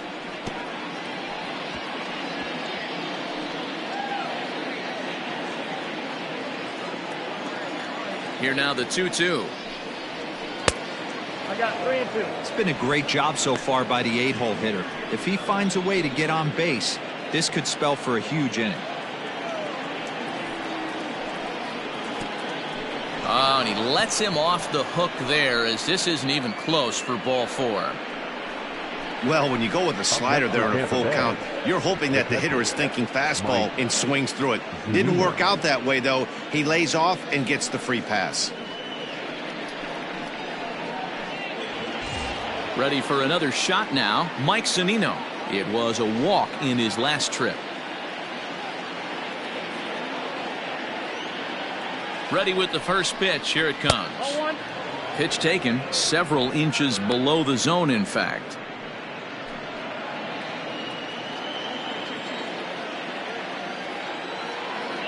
Here now the 2-2. I got 3 and 2. It's been a great job so far by the 8-hole hitter. If he finds a way to get on base, this could spell for a huge inning. Oh, and he lets him off the hook there, as this isn't even close for ball 4. Well, when you go with a slider there on a full count, you're hoping that the hitter is thinking fastball and swings through it. Didn't work out that way, though. He lays off and gets the free pass. Ready for another shot now, Mike Zunino. It was a walk in his last trip. Ready with the first pitch. Here it comes. Pitch taken several inches below the zone, in fact.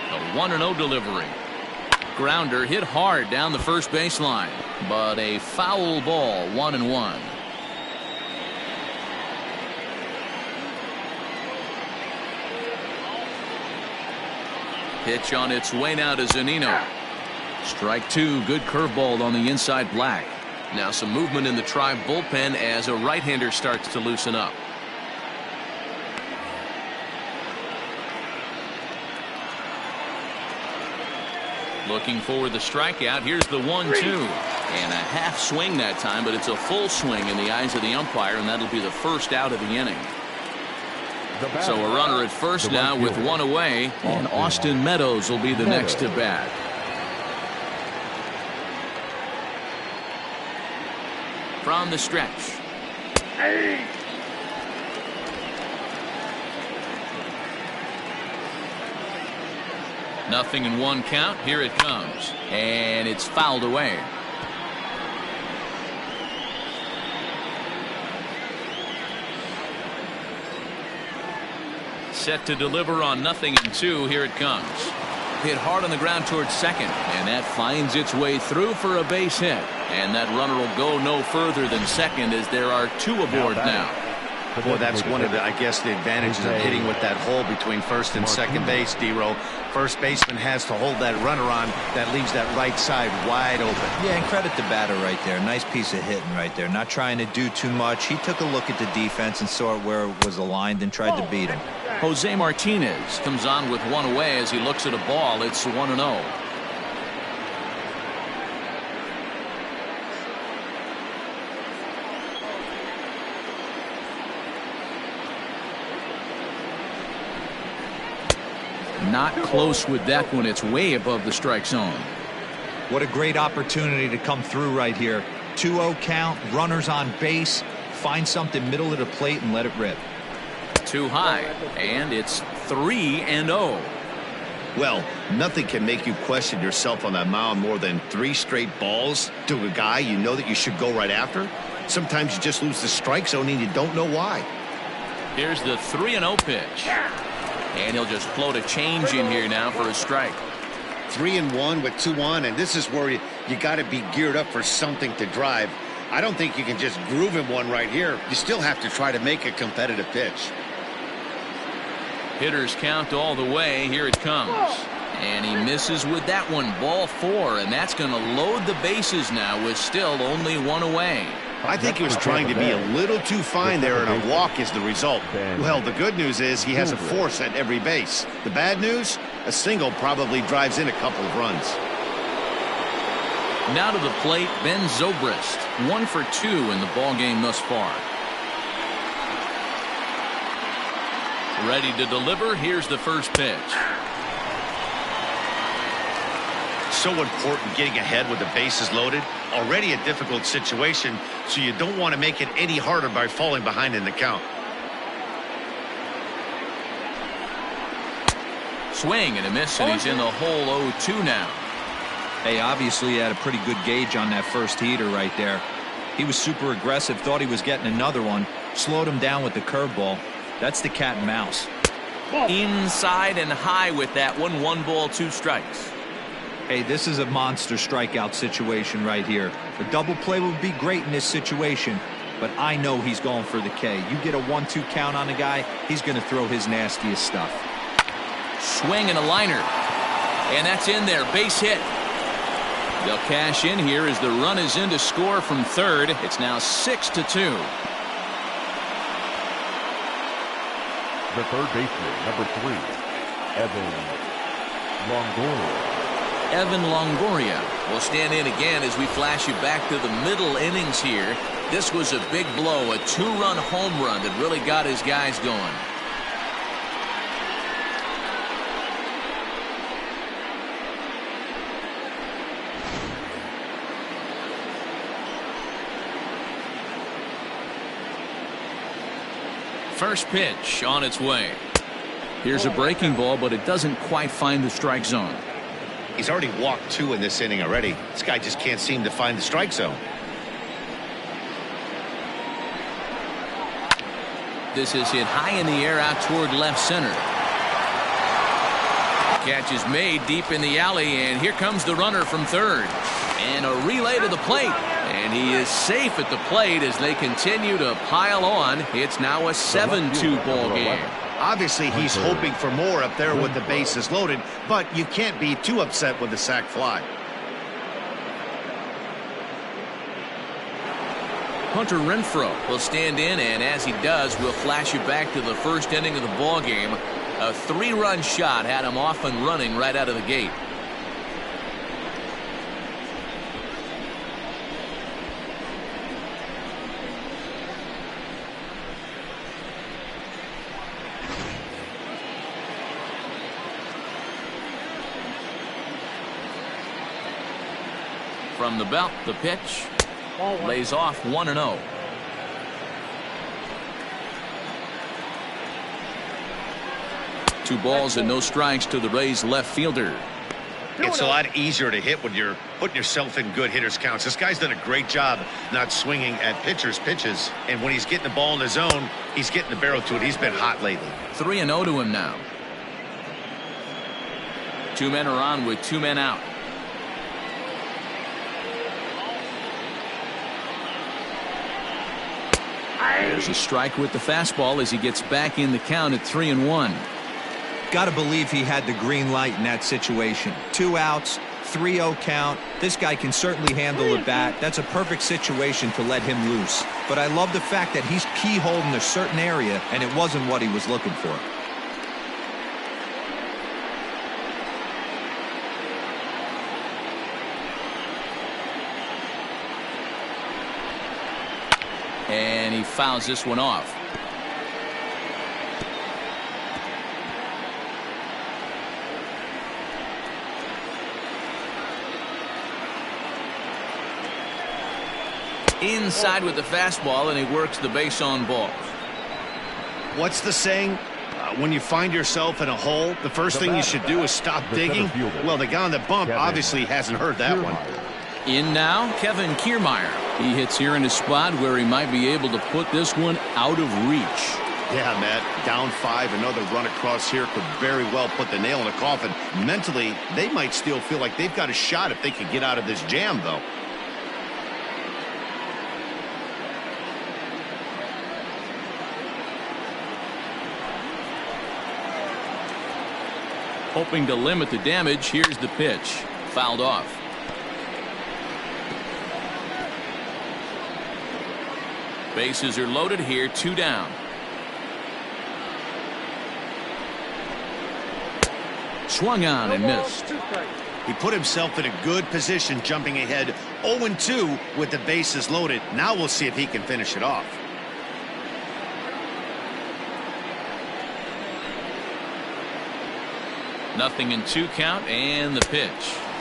The 1-0 delivery. Grounder hit hard down the first baseline, but a foul ball, 1-1. Pitch on its way now to Zunino. Strike 2. Good curveball on the inside black. Now some movement in the Tribe bullpen as a right-hander starts to loosen up. Looking for the strikeout. Here's the 1-2. And a half swing that time, but it's a full swing in the eyes of the umpire, and that'll be the first out of the inning. So a runner at first now with one away, and Austin Meadows will be the next to bat. From the stretch. Nothing in one count. Here it comes, and it's fouled away. Set to deliver on 0-2. Here it comes. Hit hard on the ground towards second, and that finds its way through for a base hit. And that runner will go no further than second, as there are 2 aboard now. Boy, that's one of the, I guess, the advantages of hitting with that hole between first and second base, D-Row. First baseman has to hold that runner on. That leaves that right side wide open. Yeah, and credit the batter right there. Nice piece of hitting right there. Not trying to do too much. He took a look at the defense and saw it where it was aligned and tried to beat him. Jose Martinez comes on with one away as he looks at a ball. It's 1-0. Not close with that one. It's way above the strike zone. What a great opportunity to come through right here. 2-0 count, runners on base. Find something middle of the plate and let it rip. Too high, and it's 3-0. Well, nothing can make you question yourself on that mound more than 3 straight balls to a guy you know that you should go right after. Sometimes you just lose the strike zone and you don't know why. Here's the 3-0 pitch. And he'll just float a change in here now for a strike. 3-1 with 2 on, and this is where you got to be geared up for something to drive. I don't think you can just groove him one right here. You still have to try to make a competitive pitch. Hitters count all the way. Here it comes. And he misses with that one. Ball 4, and that's going to load the bases now with still only 1 away. I think he was trying to be a little too fine there, and a walk is the result. Well, the good news is he has a force at every base. The bad news, a single probably drives in a couple of runs. Now to the plate, Ben Zobrist. 1 for 2 in the ballgame thus far. Ready to deliver. Here's the first pitch. So important getting ahead with the bases loaded. Already a difficult situation, so you don't want to make it any harder by falling behind in the count. Swing and a miss, and he's in the hole 0-2 now. Hey, obviously he had a pretty good gauge on that first heater right there. He was super aggressive, thought he was getting another one, slowed him down with the curveball. That's the cat and mouse. Inside and high with that one. 1 ball, 2 strikes. Hey, this is a monster strikeout situation right here. A double play would be great in this situation, but I know he's going for the K. You get a 1-2 count on a guy, he's going to throw his nastiest stuff. Swing and a liner. And that's in there. Base hit. They'll cash in here as the run is in to score from third. It's now 6-2. The third baseman, number 3, Evan Longoria. Evan Longoria will stand in again as we flash you back to the middle innings here. This was a big blow, a 2-run home run that really got his guys going. First pitch on its way. Here's a breaking ball, but it doesn't quite find the strike zone. He's already walked 2 in this inning already. This guy just can't seem to find the strike zone. This is hit high in the air out toward left center. Catch is made deep in the alley, and here comes the runner from third. And a relay to the plate. And he is safe at the plate as they continue to pile on. It's now a 7-2 ball game. Obviously, he's hoping for more up there with the bases loaded, but you can't be too upset with the sac fly. Hunter Renfroe will stand in, and as he does, we'll flash you back to the first inning of the ball game. A 3-run shot had him off and running right out of the gate. From the belt, the pitch lays off 1-0. Two balls and no strikes to the Rays left fielder. It's a lot easier to hit when you're putting yourself in good hitters counts. This guy's done a great job not swinging at pitchers' pitches. And when he's getting the ball in the zone, he's getting the barrel to it. He's been hot lately. 3-0 to him now. 2 men are on with 2 men out. There's a strike with the fastball as he gets back in the count at 3-1. Got to believe he had the green light in that situation. 2 outs, 3-0 count. This guy can certainly handle a bat. That's a perfect situation to let him loose. But I love the fact that he's keyholed in a certain area, and it wasn't what he was looking for. And he fouls this one off. Inside with the fastball, and he works the base on balls. What's the saying? When you find yourself in a hole, the first thing you should do is stop digging. Well, the guy on the bump obviously hasn't heard that one. In now, Kevin Kierme. He hits here in a spot where he might be able to put this one out of reach. Yeah, Matt, down 5, another run across here could very well put the nail in the coffin. Mentally, they might still feel like they've got a shot if they could get out of this jam, though. Hoping to limit the damage, here's the pitch. Fouled off. Bases are loaded here, 2 down. Swung on and missed. He put himself in a good position jumping ahead 0-2 with the bases loaded. Now we'll see if he can finish it off. Nothing in 2 count and the pitch.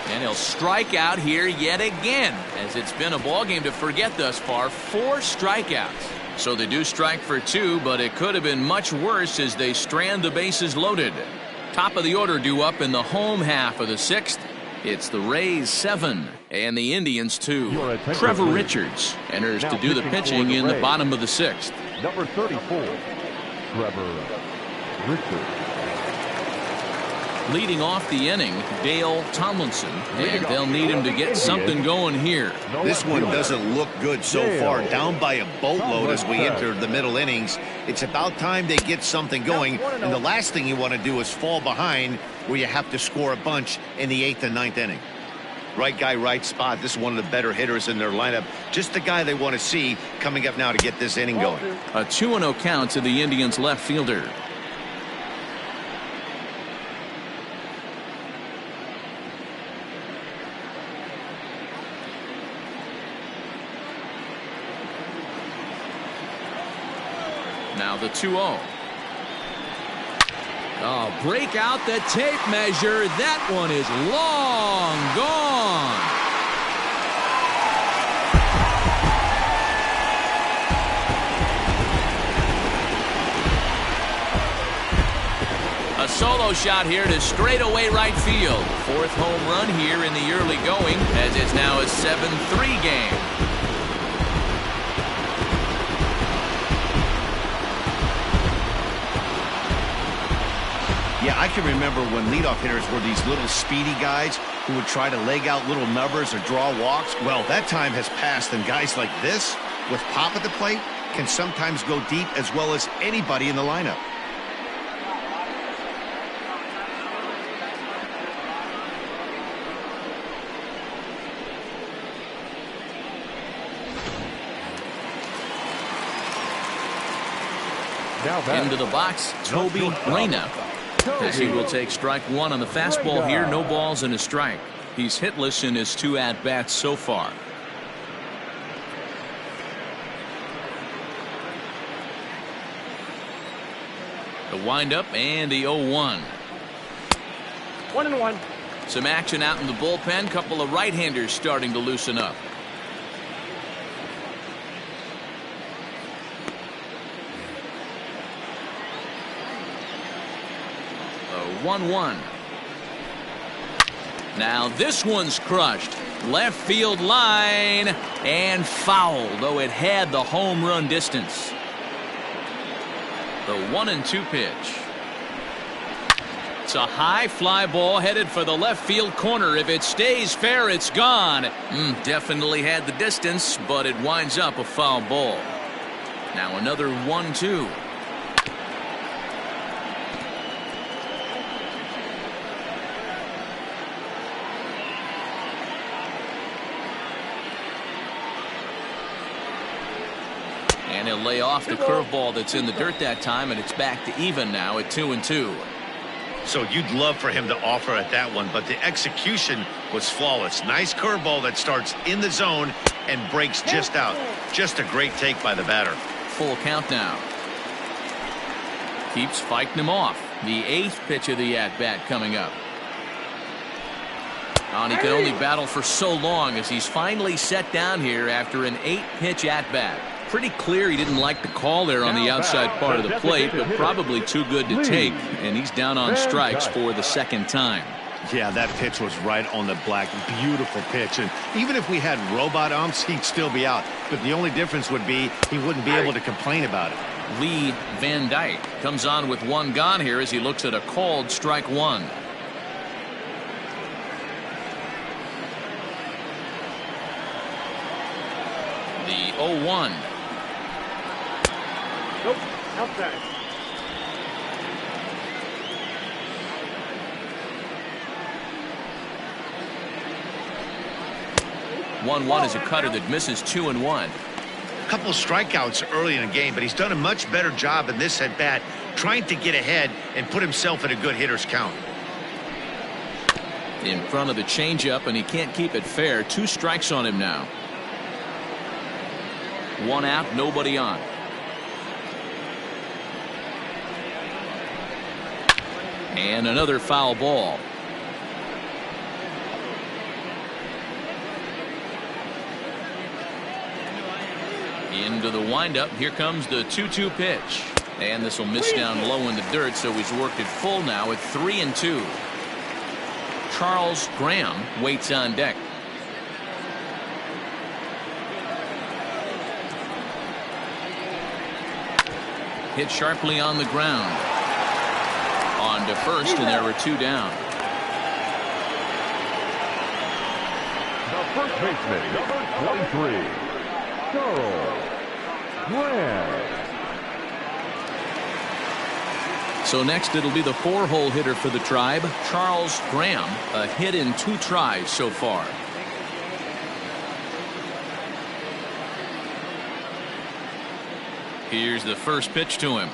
And he'll strike out here yet again, as it's been a ball game to forget thus far. 4 strikeouts. So they do strike for 2, but it could have been much worse as they strand the bases loaded. Top of the order due up in the home half of the 6th. It's the Rays 7 and the Indians 2. Trevor Richards enters to do the pitching in the bottom of the 6th. Number 34, Trevor Richards. Leading off the inning, Dale Tomlinson, and they'll need him to get something going here. This one doesn't look good so far. Down by a boatload as we enter the middle innings. It's about time they get something going, and the last thing you want to do is fall behind where you have to score a bunch in the 8th and 9th inning. Right guy, right spot. This is one of the better hitters in their lineup. Just the guy they want to see coming up now to get this inning going. A 2-0 count to the Indians left fielder. Now the 2-0. Oh, break out the tape measure. That one is long gone. A solo shot here to straightaway right field. Fourth home run here in the early going, as it's now a 7-3 game. Yeah, I can remember when leadoff hitters were these little speedy guys who would try to leg out little numbers or draw walks. Well, that time has passed, and guys like this, with pop at the plate, can sometimes go deep as well as anybody in the lineup. Into the box, Toby Reyna. As he will take strike one on the fastball here. No balls and a strike. He's hitless in his 2 at-bats so far. The windup and the 0-1. 1-1. Some action out in the bullpen. Couple of right-handers starting to loosen up. A 1-1. Now this one's crushed. Left field line and foul, though it had the home run distance. The 1-2 pitch. It's a high fly ball headed for the left field corner. If it stays fair, it's gone. Definitely had the distance, but it winds up a foul ball. Now another 1-2. And he'll lay off the curveball that's in the dirt that time, and it's back to even now at 2-2. So you'd love for him to offer at that one, but the execution was flawless. Nice curveball that starts in the zone and breaks just out. Just a great take by the batter. Full count now. Keeps fighting him off. The 8th pitch of the at-bat coming up. And he could only battle for so long as he's finally set down here after an 8-pitch at-bat. Pretty clear he didn't like the call there on the outside part of the plate, but probably too good to take, and he's down on strikes for the 2nd time. Yeah, that pitch was right on the black. Beautiful pitch, and even if we had robot umps, he'd still be out. But the only difference would be he wouldn't be able to complain about it. Lee Van Dyke comes on with 1 gone here as he looks at a called strike 1. The 0-1. Nope. Outside. One is a cutter that misses 2-1. Couple strikeouts early in the game, but he's done a much better job in this at bat trying to get ahead and put himself in a good hitter's count. In front of the changeup, and he can't keep it fair. 2 strikes on him now. 1 out, nobody on. And another foul ball. Into the windup. Here comes the 2-2 pitch. And this will miss down low in the dirt, so he's worked it full now at 3-2. Charles Graham waits on deck. Hit sharply on the ground. On to first, and there were 2 down. The first baseman, number 23, Charles Graham. So next it'll be the 4-hole hitter for the Tribe, Charles Graham. A hit in 2 tries so far. Here's the first pitch to him.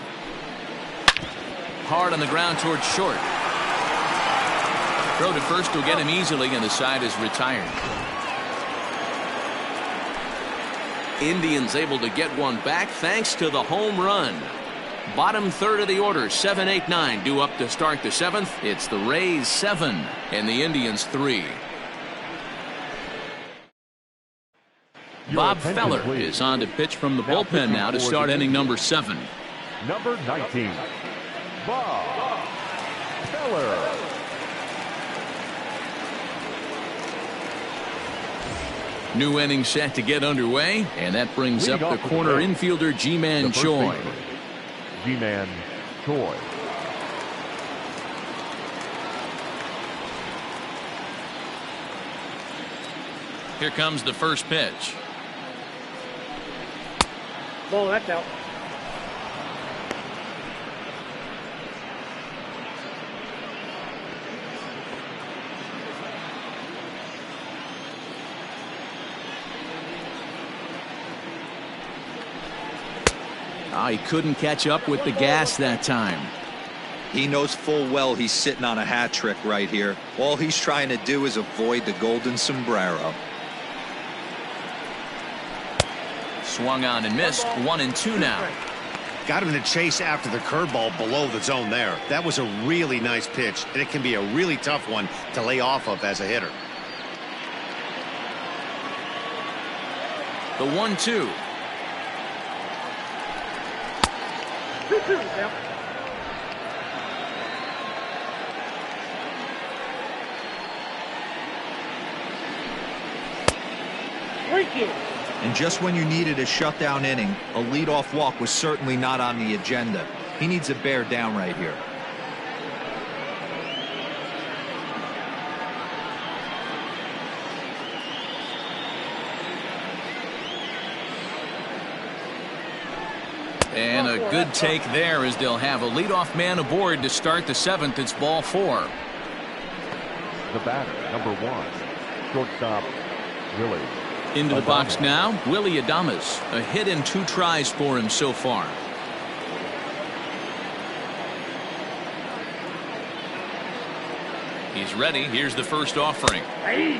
Hard on the ground towards short. Throw to first will get him easily, and the side is retired. Indians able to get one back thanks to the home run. Bottom third of the order, 7, 8, 9 due up to start the 7th. It's the Rays 7 and the Indians 3. Bob Feller is on to pitch from the bullpen now to start inning number 7. Number 19, Bob Feller. New inning set to get underway, and that brings up the corner infielder Ji-Man Choi. Ji-Man Choi. Here comes the first pitch. Ball, that's out. He couldn't catch up with the gas that time. He knows full well he's sitting on a hat trick right here. All he's trying to do is avoid the golden sombrero. Swung on and missed. 1-2 now. Got him to chase after the curveball below the zone there. That was a really nice pitch, and it can be a really tough one to lay off of as a hitter. The 1-2. And just when you needed a shutdown inning, a leadoff walk was certainly not on the agenda. He needs to bear down right here. And a good take there as they'll have a leadoff man aboard to start the 7th. It's ball 4. The batter, number 1, shortstop, Willie. Into the box now, Willie Adames. A hit in 2 tries for him so far. He's ready. Here's the first offering. Hey.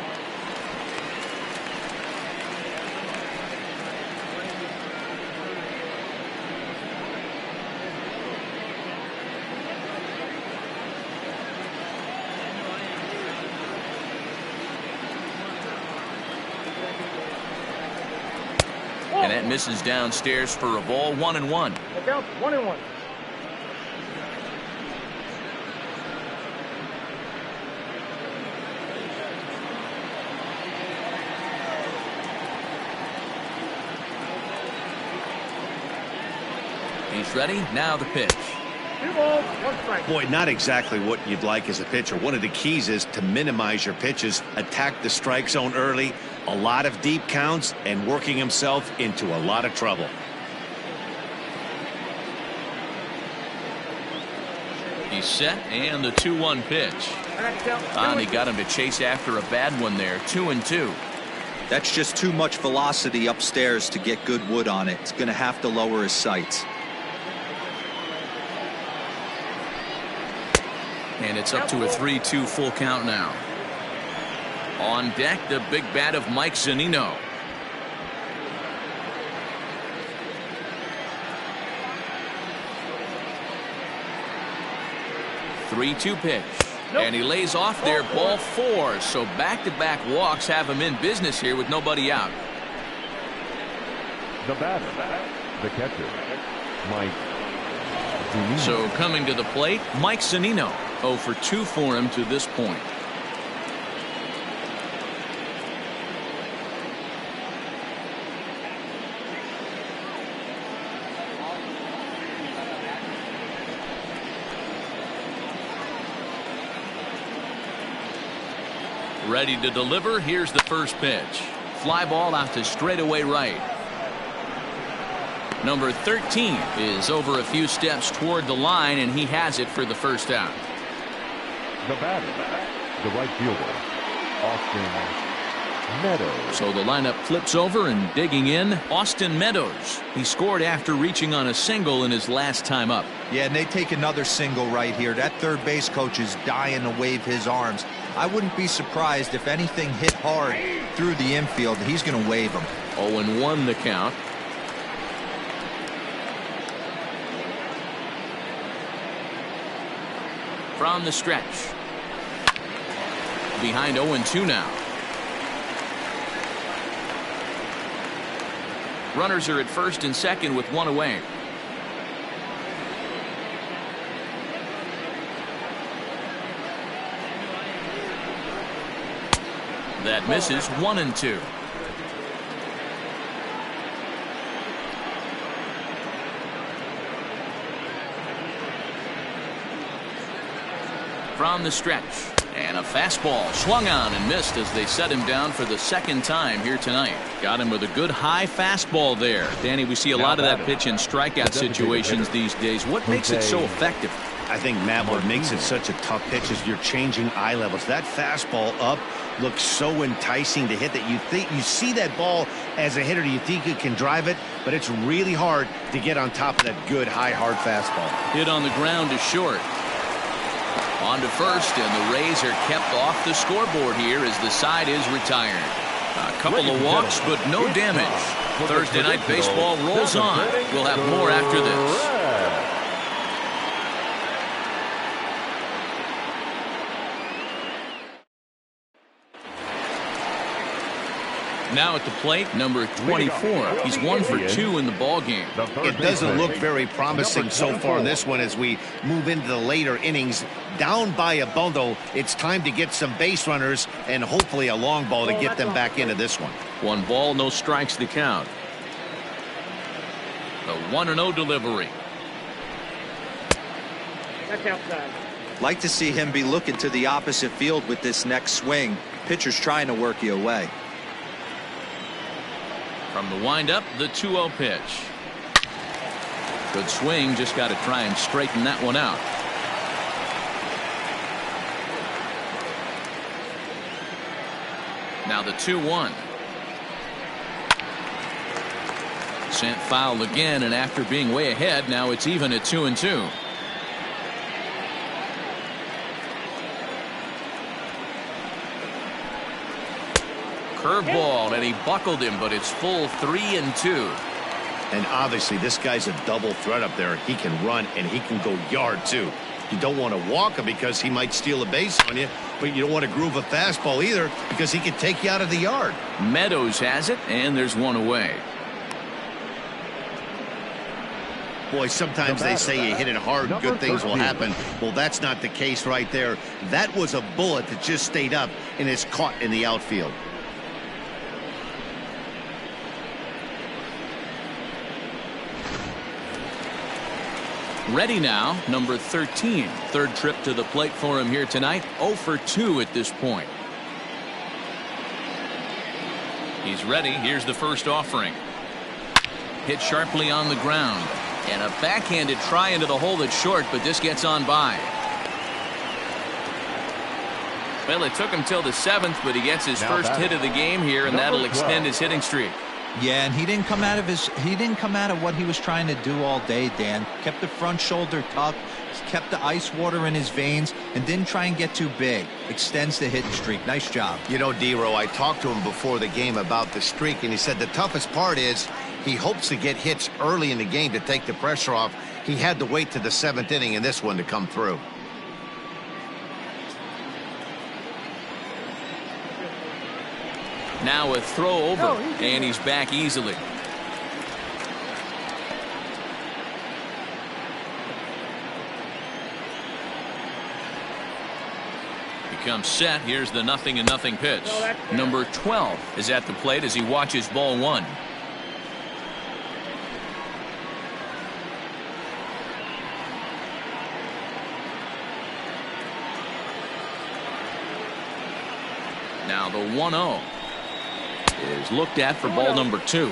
And that misses downstairs for a ball. 1-1. Look out, 1-1. He's ready. Now the pitch. 2 balls, 1 strike. Boy, not exactly what you'd like as a pitcher. One of the keys is to minimize your pitches, attack the strike zone early, a lot of deep counts, and working himself into a lot of trouble. He's set, and the 2-1 pitch. He got him to chase after a bad one there. 2-2. That's just too much velocity upstairs to get good wood on it. It's going to have to lower his sights. And it's up to a 3-2 full count now. On deck, the big bat of Mike Zunino. Three-two pitch. Nope. And he lays off there. Ball 4. So back-to-back walks have him in business here with nobody out. The batter, the catcher, Mike Zunino. So coming to the plate, Mike Zunino. 0 for 2 for him to this point. Ready to deliver. Here's the first pitch. Fly ball out to straightaway right. Number 13 is over a few steps toward the line, and he has it for the first out. The batter, the right fielder, Austin Meadows. So the lineup flips over, and digging in, Austin Meadows. He scored after reaching on a single in his last time up. Yeah, and they take another single right here. That third base coach is dying to wave his arms. I wouldn't be surprised if anything hit hard through the infield. He's going to wave them. 0-1 the count. From the stretch. Behind 0-2 now. Runners are at first and second with one away. That misses. 1-2. From the stretch, and a fastball swung on and missed as they set him down for the second time here tonight. Got him with a good high fastball there. Danny, we see a lot of that pitch in strikeout situations these days. What makes it so effective? I think, Matt, what makes it such a tough pitch is you're changing eye levels. That fastball up looks so enticing to hit that you see that ball as a hitter, you think you can drive it, but it's really hard to get on top of that good high hard fastball. Hit on the ground to short. On to first, and the Rays are kept off the scoreboard here as the side is retired. A couple of walks, but no damage. Thursday Night Baseball rolls on. We'll have more after this. Now at the plate, number 24. He's 1 for 2 in the ball game. It doesn't look very promising so far in this one as we move into the later innings. Down by a bundle, it's time to get some base runners and hopefully a long ball to get them back into this one. 1 ball, no strikes to count. The 1-0 delivery. That's outside. Like to see him be looking to the opposite field with this next swing. Pitcher's trying to work you away. From the windup, the 2-0 pitch. Good swing, just got to try and straighten that one out. Now the 2-1. Sent foul again, and after being way ahead, now it's even at 2-2. Curveball, and he buckled him, but it's full 3-2. And obviously this guy's a double threat up there. He can run and he can go yard too. You don't want to walk him because he might steal a base on you, but you don't want to groove a fastball either because he can take you out of the yard. Meadows has it, and there's one away. Boy, sometimes they say you hit it hard, good things will happen. Well, that's not the case right there. That was a bullet that just stayed up and is caught in the outfield. Ready now, number 13. Third trip to the plate for him here tonight. 0 for 2 at this point. He's ready. Here's the first offering. Hit sharply on the ground. And a backhanded try into the hole that's short, but this gets on by. Well, it took him till the 7th, but he gets his first hit of the game here, and that'll extend his hitting streak. Yeah, and he didn't come out of what he was trying to do all day, Dan. Kept the front shoulder tucked, kept the ice water in his veins, and didn't try and get too big. Extends the hitting streak. Nice job. You know, D-Row, I talked to him before the game about the streak, and he said the toughest part is he hopes to get hits early in the game to take the pressure off. He had to wait to the 7th inning in this one to come through. Now a throw over, and he's back easily. He comes set. Here's the 0-0 pitch. Number 12 is at the plate as he watches ball 1. Now the 1-0 is looked at for ball number 2.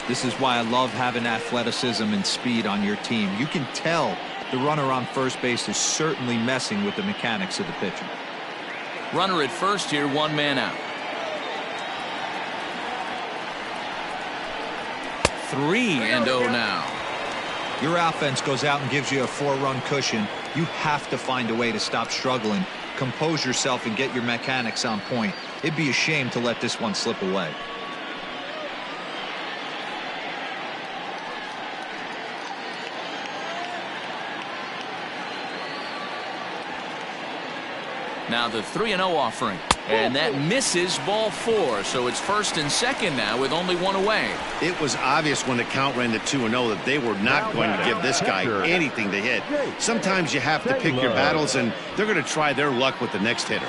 This is why I love having athleticism and speed on your team. You can tell the runner on first base is certainly messing with the mechanics of the pitcher. Runner at first here, 1 man out. 3-0 now. Your offense goes out and gives you a 4-run cushion. You have to find a way to stop struggling, compose yourself, and get your mechanics on point. It'd be a shame to let this one slip away. Now the 3-0 offering. And that misses ball 4. So it's 1st and 2nd now with only 1 away. It was obvious when the count ran to 2-0 that they were not going to give this guy anything to hit. Sometimes you have to pick your battles, and they're going to try their luck with the next hitter.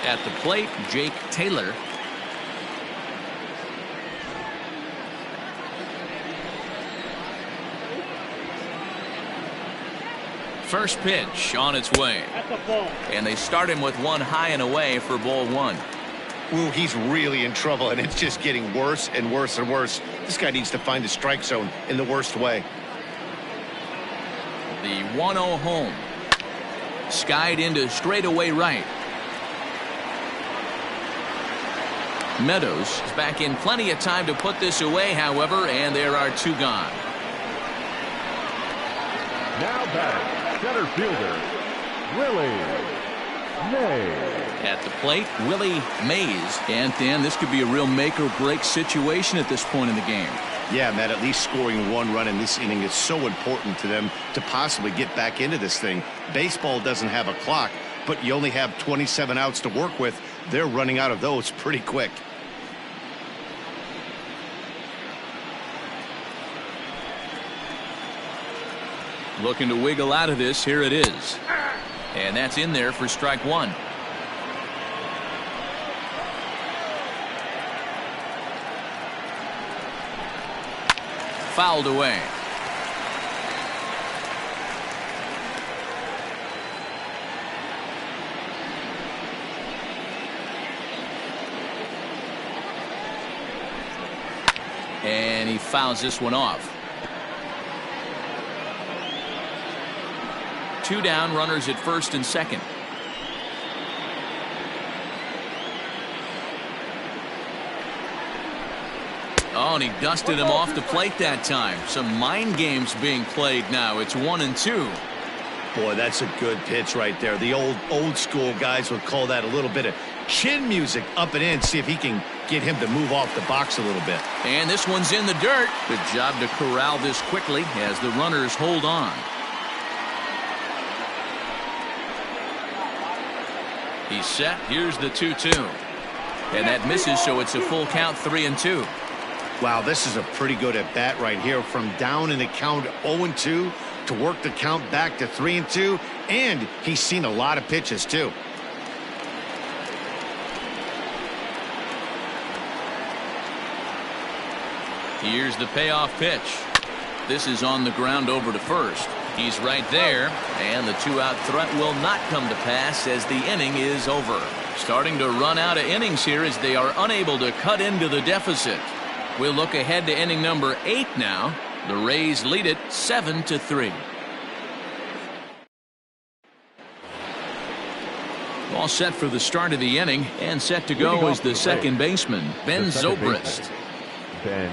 At the plate, Jake Taylor. First pitch on its way. And they start him with 1 high and away for ball 1. Ooh, he's really in trouble, and it's just getting worse and worse and worse. This guy needs to find the strike zone in the worst way. The 1-0 home. Skied into straightaway right. Meadows is back in plenty of time to put this away, however, and there are 2 gone. Now batting, center fielder, Willie Mays. At the plate, Willie Mays. And Dan, this could be a real make or break situation at this point in the game. Yeah, Matt, at least scoring 1 run in this inning is so important to them to possibly get back into this thing. Baseball doesn't have a clock, but you only have 27 outs to work with. They're running out of those pretty quick. Looking to wiggle out of this. Here it is. And that's in there for strike 1. Fouled away. And he fouls this one off. 2 down, runners at 1st and 2nd. Oh, and he dusted him off the plate that time. Some mind games being played now. It's 1-2. Boy, that's a good pitch right there. The old school guys would call that a little bit of chin music up and in. See if he can get him to move off the box a little bit. And this one's in the dirt. Good job to corral this quickly as the runners hold on. He's set. Here's the 2-2. And that misses, so it's a full count, 3-2. Wow, this is a pretty good at bat right here. From down in the count 0-2 to work the count back to 3-2. And he's seen a lot of pitches, too. Here's the payoff pitch. This is on the ground over to first. He's right there, and the 2-out threat will not come to pass as the inning is over. Starting to run out of innings here as they are unable to cut into the deficit. We'll look ahead to inning number 8 now. The Rays lead it 7-3. All set for the start of the inning, and set to go is the second baseman, Ben Zobrist. Ben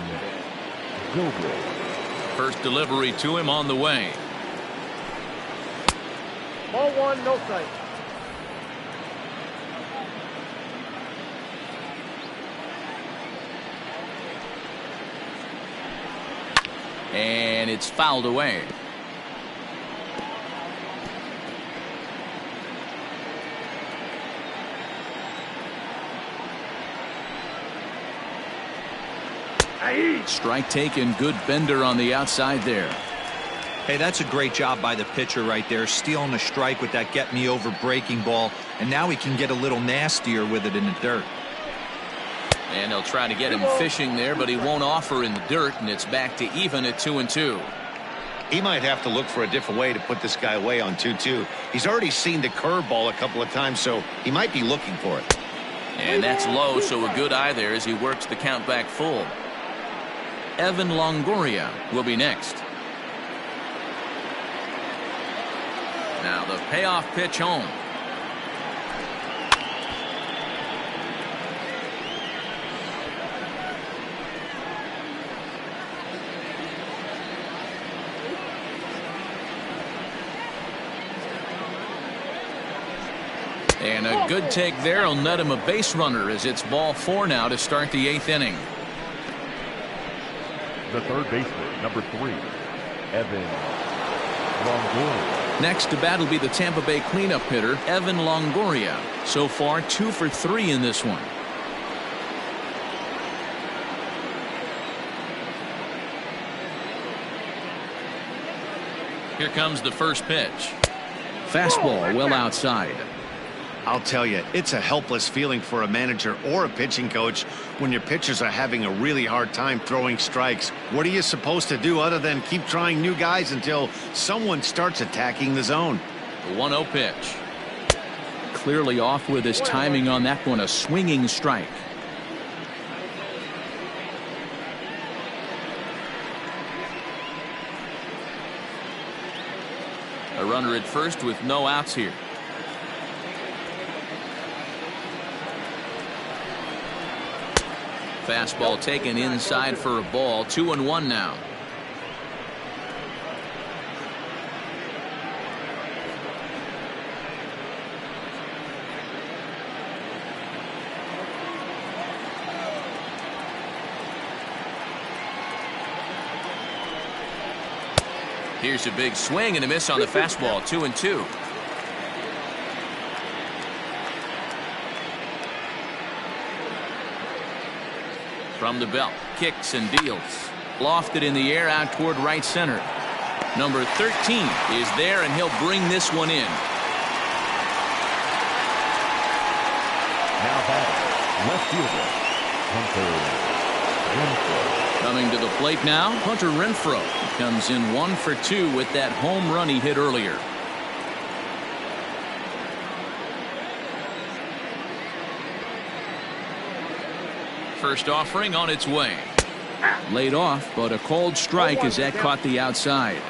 Zobrist. First delivery to him on the way. Ball 1, no strike. And it's fouled away. Strike taken. Good bender on the outside there. Hey, that's a great job by the pitcher right there, stealing a strike with that get me over breaking ball, and now he can get a little nastier with it in the dirt. And they'll try to get him fishing there, but he won't offer in the dirt, and it's back to even at 2-2. He might have to look for a different way to put this guy away on 2-2. He's already seen the curveball a couple of times, so he might be looking for it. And that's low, so a good eye there as he works the count back full. Evan Longoria will be next. Now the payoff pitch home. And a good take there will net him a base runner as it's ball 4 now to start the 8th inning. The third baseman, number 3, Evan Longoria. Next to bat will be the Tampa Bay cleanup hitter, Evan Longoria. So far, 2 for 3 in this one. Here comes the first pitch. Fastball well outside. I'll tell you, it's a helpless feeling for a manager or a pitching coach when your pitchers are having a really hard time throwing strikes. What are you supposed to do other than keep trying new guys until someone starts attacking the zone? The 1-0 pitch. Clearly off with his timing on that one. A swinging strike. A runner at first with no outs here. Fastball taken inside for a ball. 2-1 now. Here's a big swing and a miss on the fastball. 2-2. From the belt, kicks and deals. Lofted in the air out toward right center. Number 13 is there, and he'll bring this one in. Now batting, left fielder, Hunter Renfroe. Coming to the plate now, Hunter Renfroe. He comes in 1 for 2 with that home run he hit earlier. First offering on its way. Laid off, but a cold strike as that caught the outside.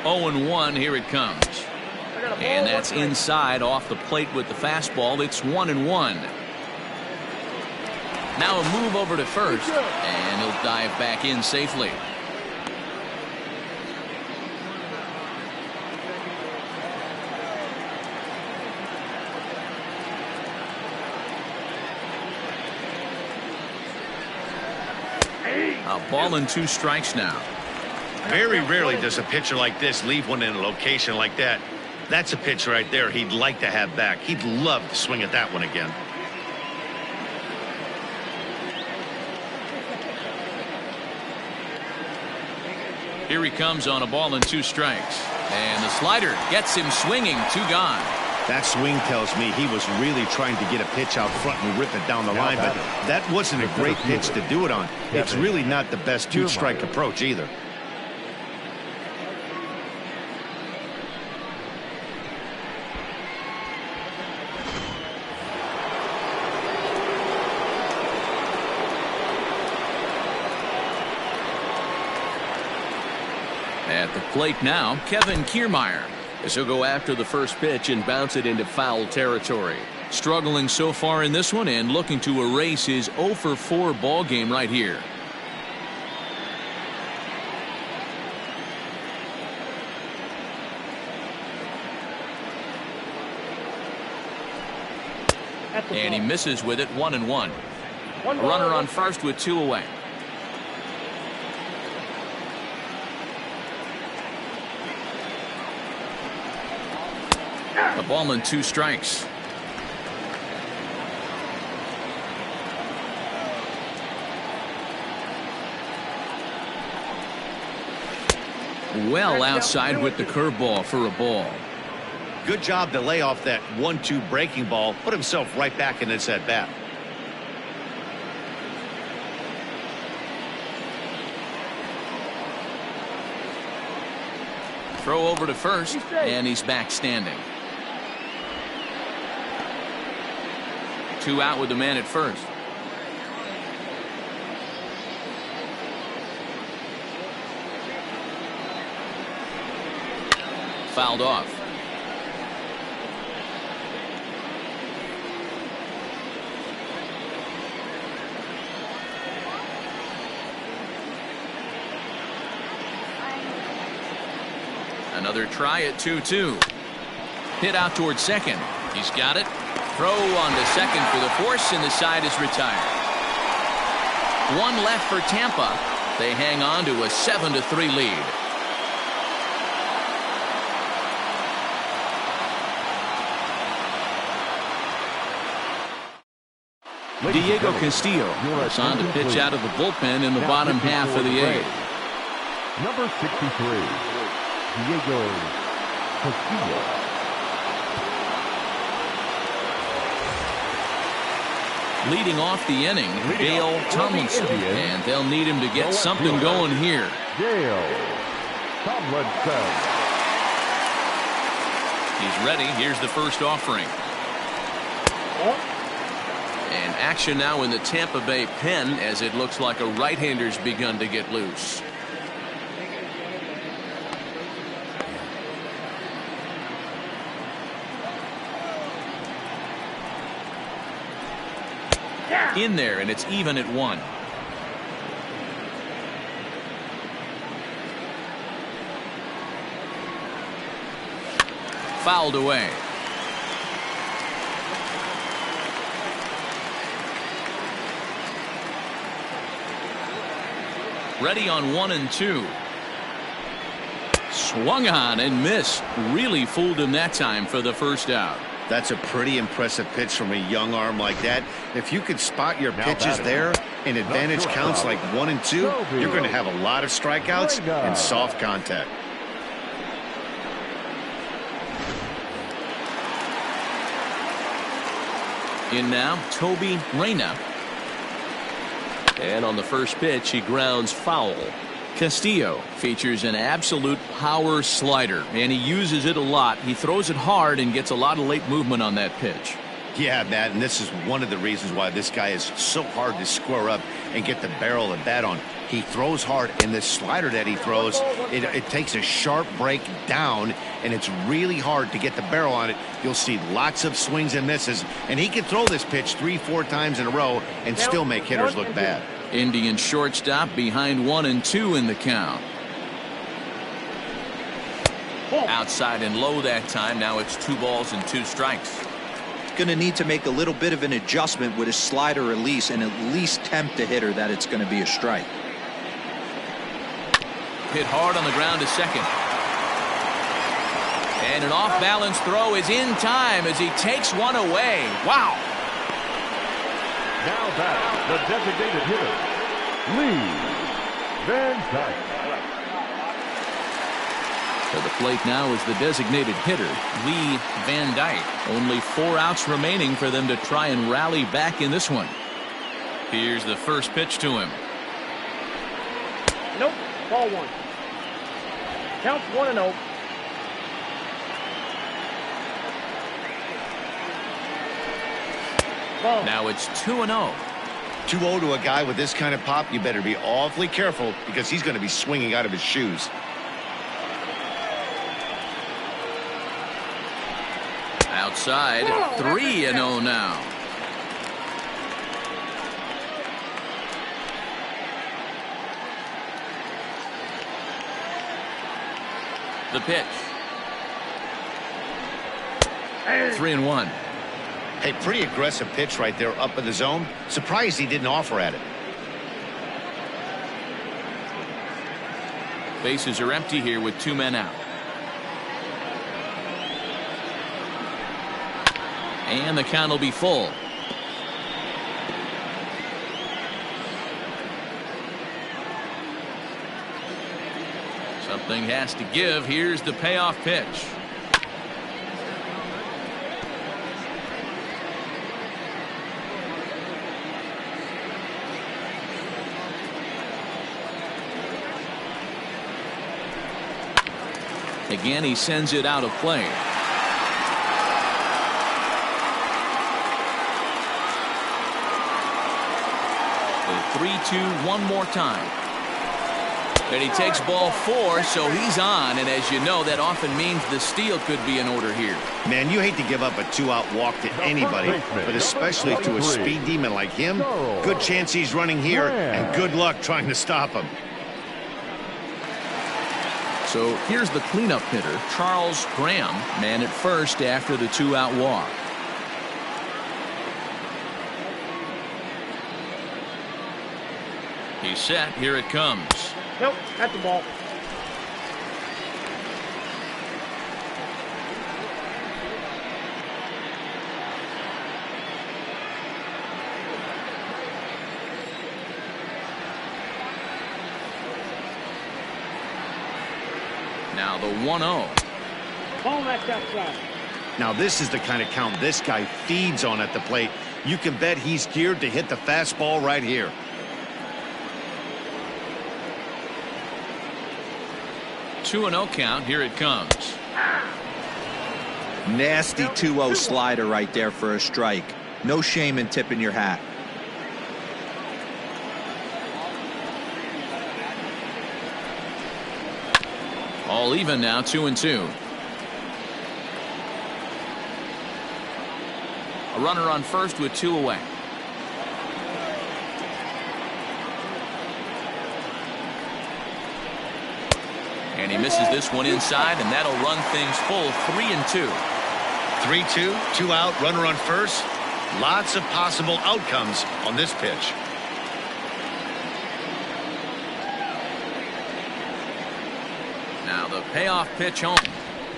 Oh and 1, here it comes. And that's inside off the plate with the fastball. It's 1-1. Now a move over to first, and he'll dive back in safely. A ball and 2 strikes now. Very rarely does a pitcher like this leave one in a location like that. That's a pitch right there he'd like to have back. He'd love to swing at that one again. Here he comes on a ball and 2 strikes. And the slider gets him swinging. 2 gone. That swing tells me he was really trying to get a pitch out front and rip it down the line, but that wasn't a great pitch to do it on. It's really not the best 2-strike approach either. At the plate now, Kevin Kierme. As he'll go after the first pitch and bounce it into foul territory. Struggling so far in this one and looking to erase his 0 for 4 ball game right here. And he misses with it. 1-1. A runner on first with 2 away. A ball and 2 strikes. Well outside with the curveball for a ball. Good job to lay off that 1-2 breaking ball. Put himself right back in this at bat. Throw over to first, and he's back standing. 2 out with the man at first. Fouled off. Another try at 2-2. Hit out towards second. He's got it. Throw on to second for the force, and the side is retired. One left for Tampa. They hang on to a 7-3 lead. Diego Castillo is on to pitch out of the bullpen in the bottom half of the eighth. Number 63, Diego Castillo. Leading off the inning, Dale Tomlinson, and they'll need him to get something going here. Dale Tomlinson. He's ready. Here's the first offering. And action now in the Tampa Bay pen, as it looks like a right-hander's begun to get loose. In there, and it's even at 1. Fouled away. Ready on 1 and 2. Swung on and missed. Really fooled him that time for the first out. That's a pretty impressive pitch from a young arm like that. If you could spot your pitches there in advantage counts like 1 and 2, you're going to have a lot of strikeouts and soft contact. In now, Toby Reyna. And on the first pitch, he grounds foul. Castillo features an absolute power slider, and he uses it a lot. He throws it hard and gets a lot of late movement on that pitch. Yeah, Matt, and this is one of the reasons why this guy is so hard to square up and get the barrel of bat on. He throws hard, and this slider that he throws, it takes a sharp break down, and it's really hard to get the barrel on it. You'll see lots of swings and misses, and he can throw this pitch 3-4 times in a row and still make hitters look bad. Indian shortstop behind 1 and 2 in the count. Outside and low that time. Now it's 2 balls and 2 strikes. Going to need to make a little bit of an adjustment with his slider release and at least tempt the hitter that it's going to be a strike. Hit hard on the ground to second. And an off-balance throw is in time as he takes one away. Wow. Now back, the designated hitter, Lee Van Dyke. To the plate now is the designated hitter, Lee Van Dyke. Only 4 outs remaining for them to try and rally back in this one. Here's the first pitch to him. Nope, ball 1. Counts 1-0. Now it's 2-0. 2-0 to a guy with this kind of pop, you better be awfully careful because he's going to be swinging out of his shoes. Outside, 3-0 now. The pitch. 3-1. Hey, pretty aggressive pitch right there up in the zone. Surprised he didn't offer at it. Bases are empty here with 2 men out. And the count will be full. Something has to give. Here's the payoff pitch. Again, he sends it out of play. The 3-2 one more time. And he takes ball 4, so he's on. And as you know, that often means the steal could be in order here. Man, you hate to give up a 2-out walk to anybody, but especially to a speed demon like him. Good chance he's running here, and good luck trying to stop him. So here's the cleanup hitter, Charles Graham, man at first after the 2-out walk. He's set. Here it comes. Nope, at the ball. Now the 1-0. Ball that's outside. Now this is the kind of count this guy feeds on at the plate. You can bet he's geared to hit the fastball right here. Two 2-0 count. Here it comes. Nasty 2-0 slider right there for a strike. No shame in tipping your hat. All even now, 2-2. A runner on first with 2 away. And he misses this one inside, and that'll run things full. 3-2. 3-2, 2 out, runner on first. Lots of possible outcomes on this pitch. Now the payoff pitch home.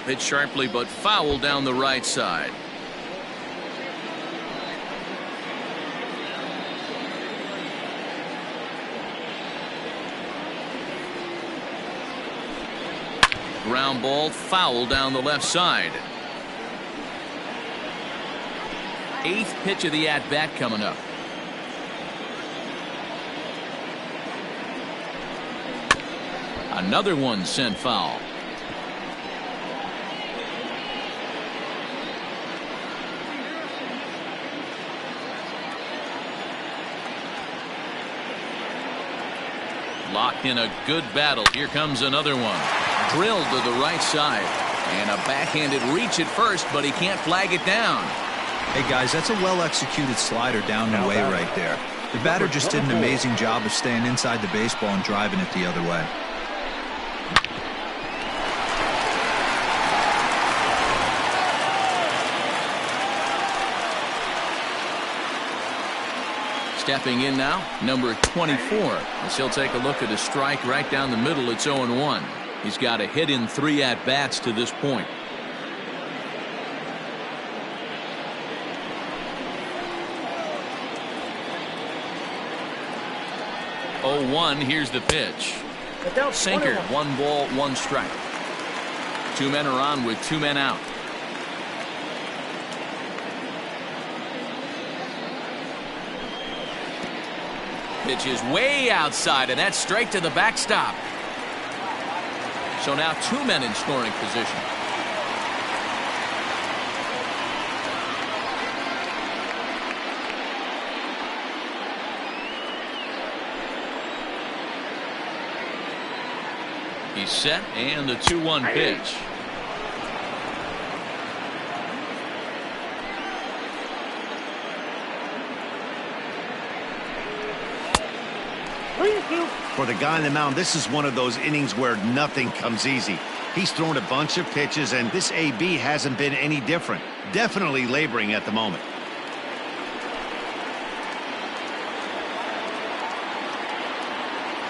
Pitch sharply but foul down the right side. Ground ball foul down the left side. 8th pitch of the at-bat coming up. Another one sent foul. Locked in a good battle. Here comes another one. Drilled to the right side. And a backhanded reach at first, but he can't flag it down. Hey guys, that's a well-executed slider down and away right there. The batter just did an amazing job of staying inside the baseball and driving it the other way. Stepping in now, number 24. As he'll take a look at a strike right down the middle. It's 0-1. He's got a hit in 3 at-bats to this point. 0-1. Here's the pitch. Sinker. 1 ball, 1 strike. 2 men are on with 2 men out. Pitch is way outside, and that's straight to the backstop. So now 2 men in scoring position. He's set, and the 2-1 pitch. For the guy on the mound, this is one of those innings where nothing comes easy. He's thrown a bunch of pitches, and this AB hasn't been any different. Definitely laboring at the moment.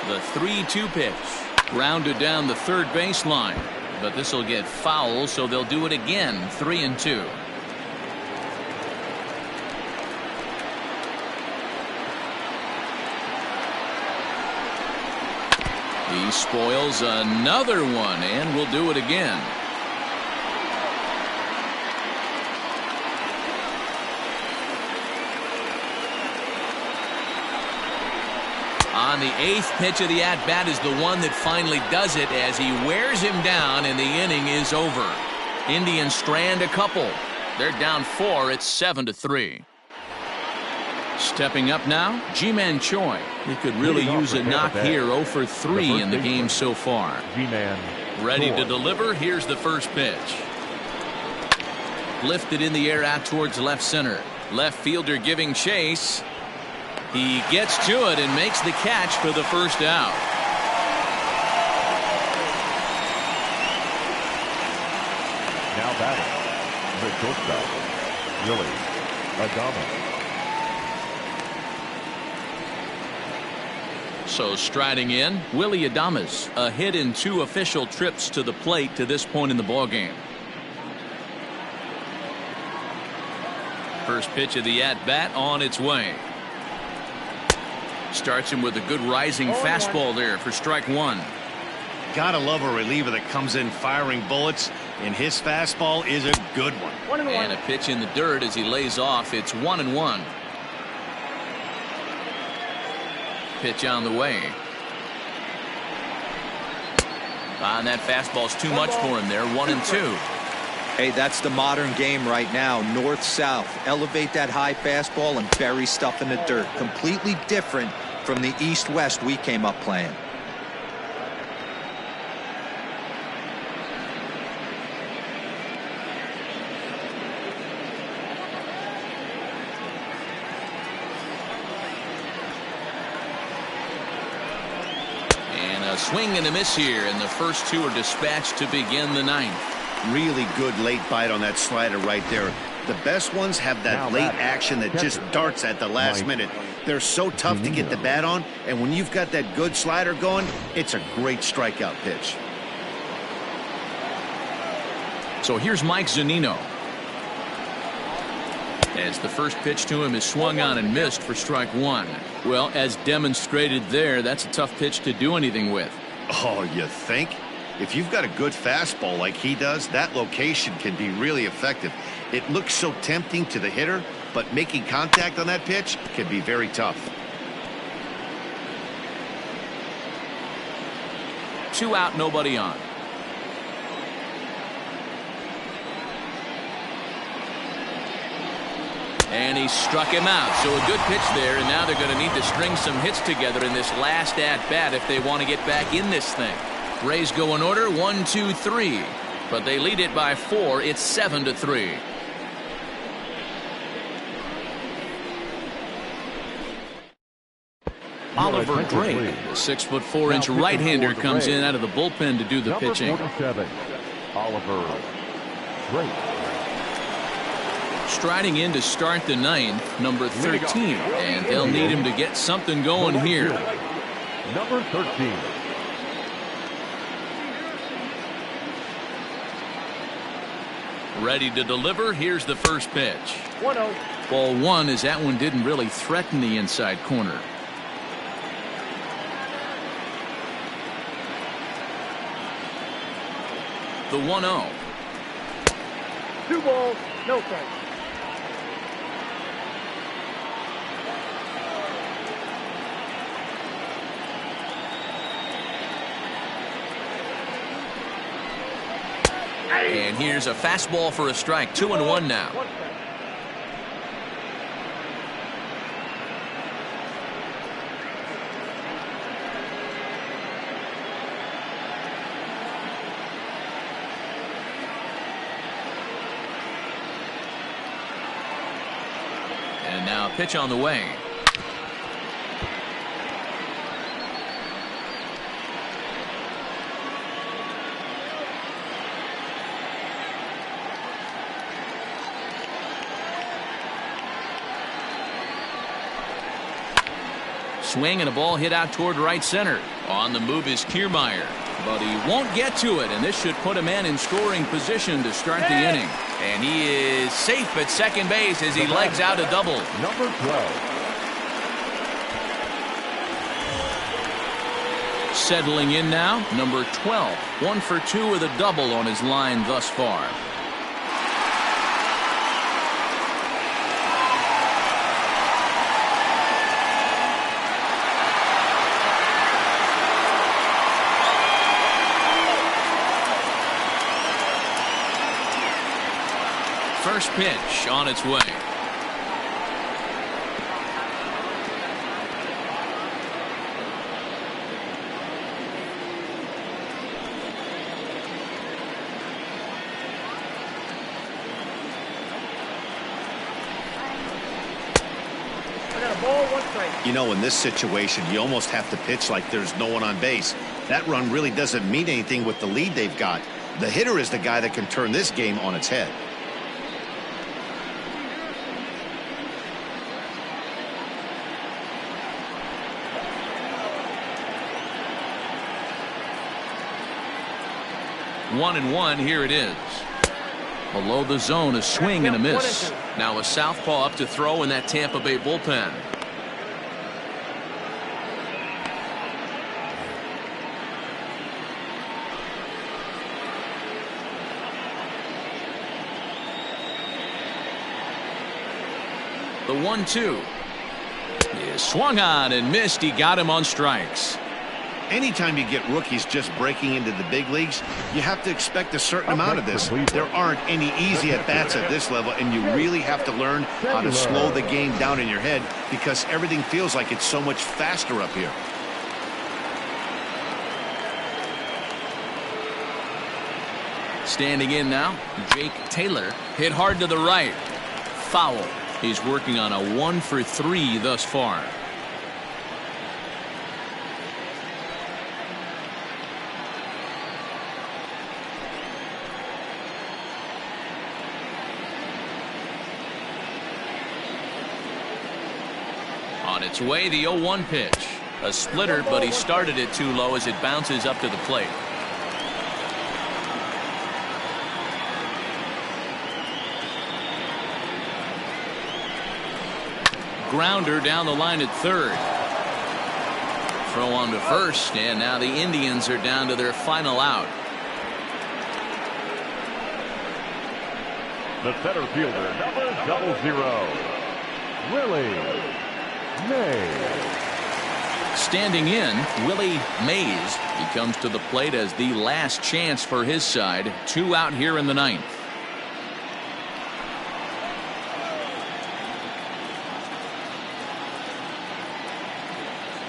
The 3-2 pitch. Grounded down the third baseline. But this will get foul, so they'll do it again. 3-2. He spoils another one, and will do it again. On the 8th pitch of the at-bat is the one that finally does it as he wears him down, and the inning is over. Indians strand a couple. They're down 4. It's 7-3. Stepping up now, Ji-Man Choi. He could really use a knock here. 0 for 3 in the game so far. Ready to deliver. Here's the first pitch. Lifted in the air out towards left center. Left fielder giving chase. He gets to it and makes the catch for the first out. Now batting, the shortstop, Willie Mays. So striding in, Willie Mays, a hit in 2 official trips to the plate to this point in the ballgame. First pitch of the at-bat on its way. Starts him with a good rising fastball there for strike 1. Gotta love a reliever that comes in firing bullets, and his fastball is a good one. And a pitch in the dirt as he lays off. It's 1-1. Pitch on the way. And that fastball's too much for him there. 1-2. Hey, that's the modern game right now. North-south. Elevate that high fastball and bury stuff in the dirt. Completely different from the east-west we came up playing. Swing and a miss here, and the first 2 are dispatched to begin the 9th. Really good late bite on that slider right there. The best ones have that late action that just darts at the last minute. They're so tough to get the bat on, and when you've got that good slider going, it's a great strikeout pitch. So here's Mike Zunino. As the first pitch to him is swung on and missed for strike 1. Well, as demonstrated there, that's a tough pitch to do anything with. Oh, you think? If you've got a good fastball like he does, that location can be really effective. It looks so tempting to the hitter, but making contact on that pitch can be very tough. 2 out, nobody on. And he struck him out. So a good pitch there, and now they're going to need to string some hits together in this last at-bat if they want to get back in this thing. Rays go in order 1, 2, 3, but they lead it by 4. It's 7-3. Oliver Drake, the 6'4" right-hander, comes in out of the bullpen to do the pitching. Number 47, Oliver Drake. Striding in to start the 9th, number 13, and they'll need him to get something going here. Number 13. Ready to deliver. Here's the first pitch. 1-0. Ball 1, as that one didn't really threaten the inside corner. The 1-0. 2 balls, no strikes. And here's a fastball for a strike. 2-1 now. And now a pitch on the way. Swing and a ball hit out toward right center. On the move is Kierme, but he won't get to it, and this should put a man in scoring position to start the inning. And he is safe at second base as he legs out a double. Number 12. Settling in now, number 12. 1 for 2 with a double on his line thus far. First pitch on its way. I got a ball, 1 strike. You know, in this situation, you almost have to pitch like there's no one on base. That run really doesn't mean anything with the lead they've got. The hitter is the guy that can turn this game on its head. One and one, here it is. Below the zone, a swing and a miss. Now a southpaw up to throw in that Tampa Bay bullpen. The 1-2 is swung on and missed. He got him on strikes. Anytime you get rookies just breaking into the big leagues, you have to expect a certain amount of this. There aren't any easy at-bats at this level, and you really have to learn how to slow the game down in your head because everything feels like it's so much faster up here. Standing in now, Jake Taylor hit hard to the right. Foul. He's working on a 1 for 3 thus far. On its way, the 0-1 pitch. A splitter, but he started it too low as it bounces up to the plate. Grounder down the line at third. Throw on to first, and now the Indians are down to their final out. The center fielder, number 00, Willie Mays. Standing in, Willie Mays. He comes to the plate as the last chance for his side. 2 out here in the 9th.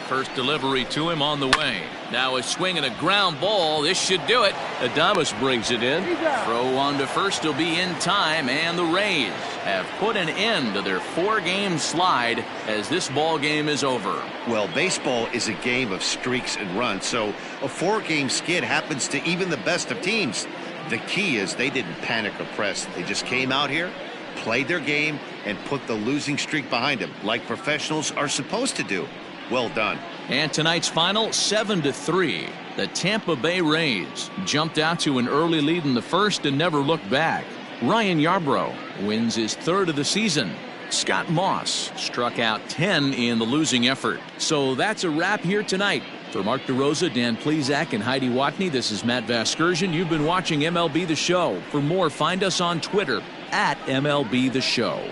First delivery to him on the way. Now a swing and a ground ball. This should do it. Adames brings it in. Throw on to first will be in time, and the Rays have put an end to their 4-game slide as this ball game is over. Well, baseball is a game of streaks and runs, so a 4-game skid happens to even the best of teams. The key is they didn't panic or press. They just came out here, played their game, and put the losing streak behind them, like professionals are supposed to do. Well done. And tonight's final, 7-3. The Tampa Bay Rays jumped out to an early lead in the first and never looked back. Ryan Yarbrough wins his 3rd of the season. Scott Moss struck out 10 in the losing effort. So that's a wrap here tonight. For Mark DeRosa, Dan Plesac, and Heidi Watney, this is Matt Vasgersian. You've been watching MLB The Show. For more, find us on Twitter at MLB The Show.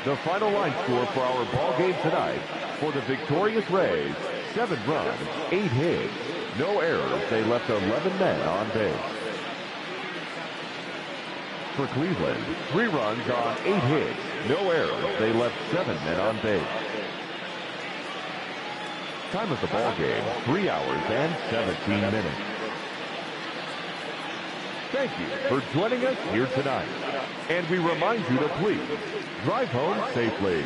The final line score for our ball game tonight: for the victorious Rays, 7 runs, 8 hits, no errors. They left 11 men on base. For Cleveland, 3 runs on 8 hits, no errors. They left 7 men on base. Time of the ball game, 3 hours and 17 minutes. Thank you for joining us here tonight. And we remind you to please drive home safely.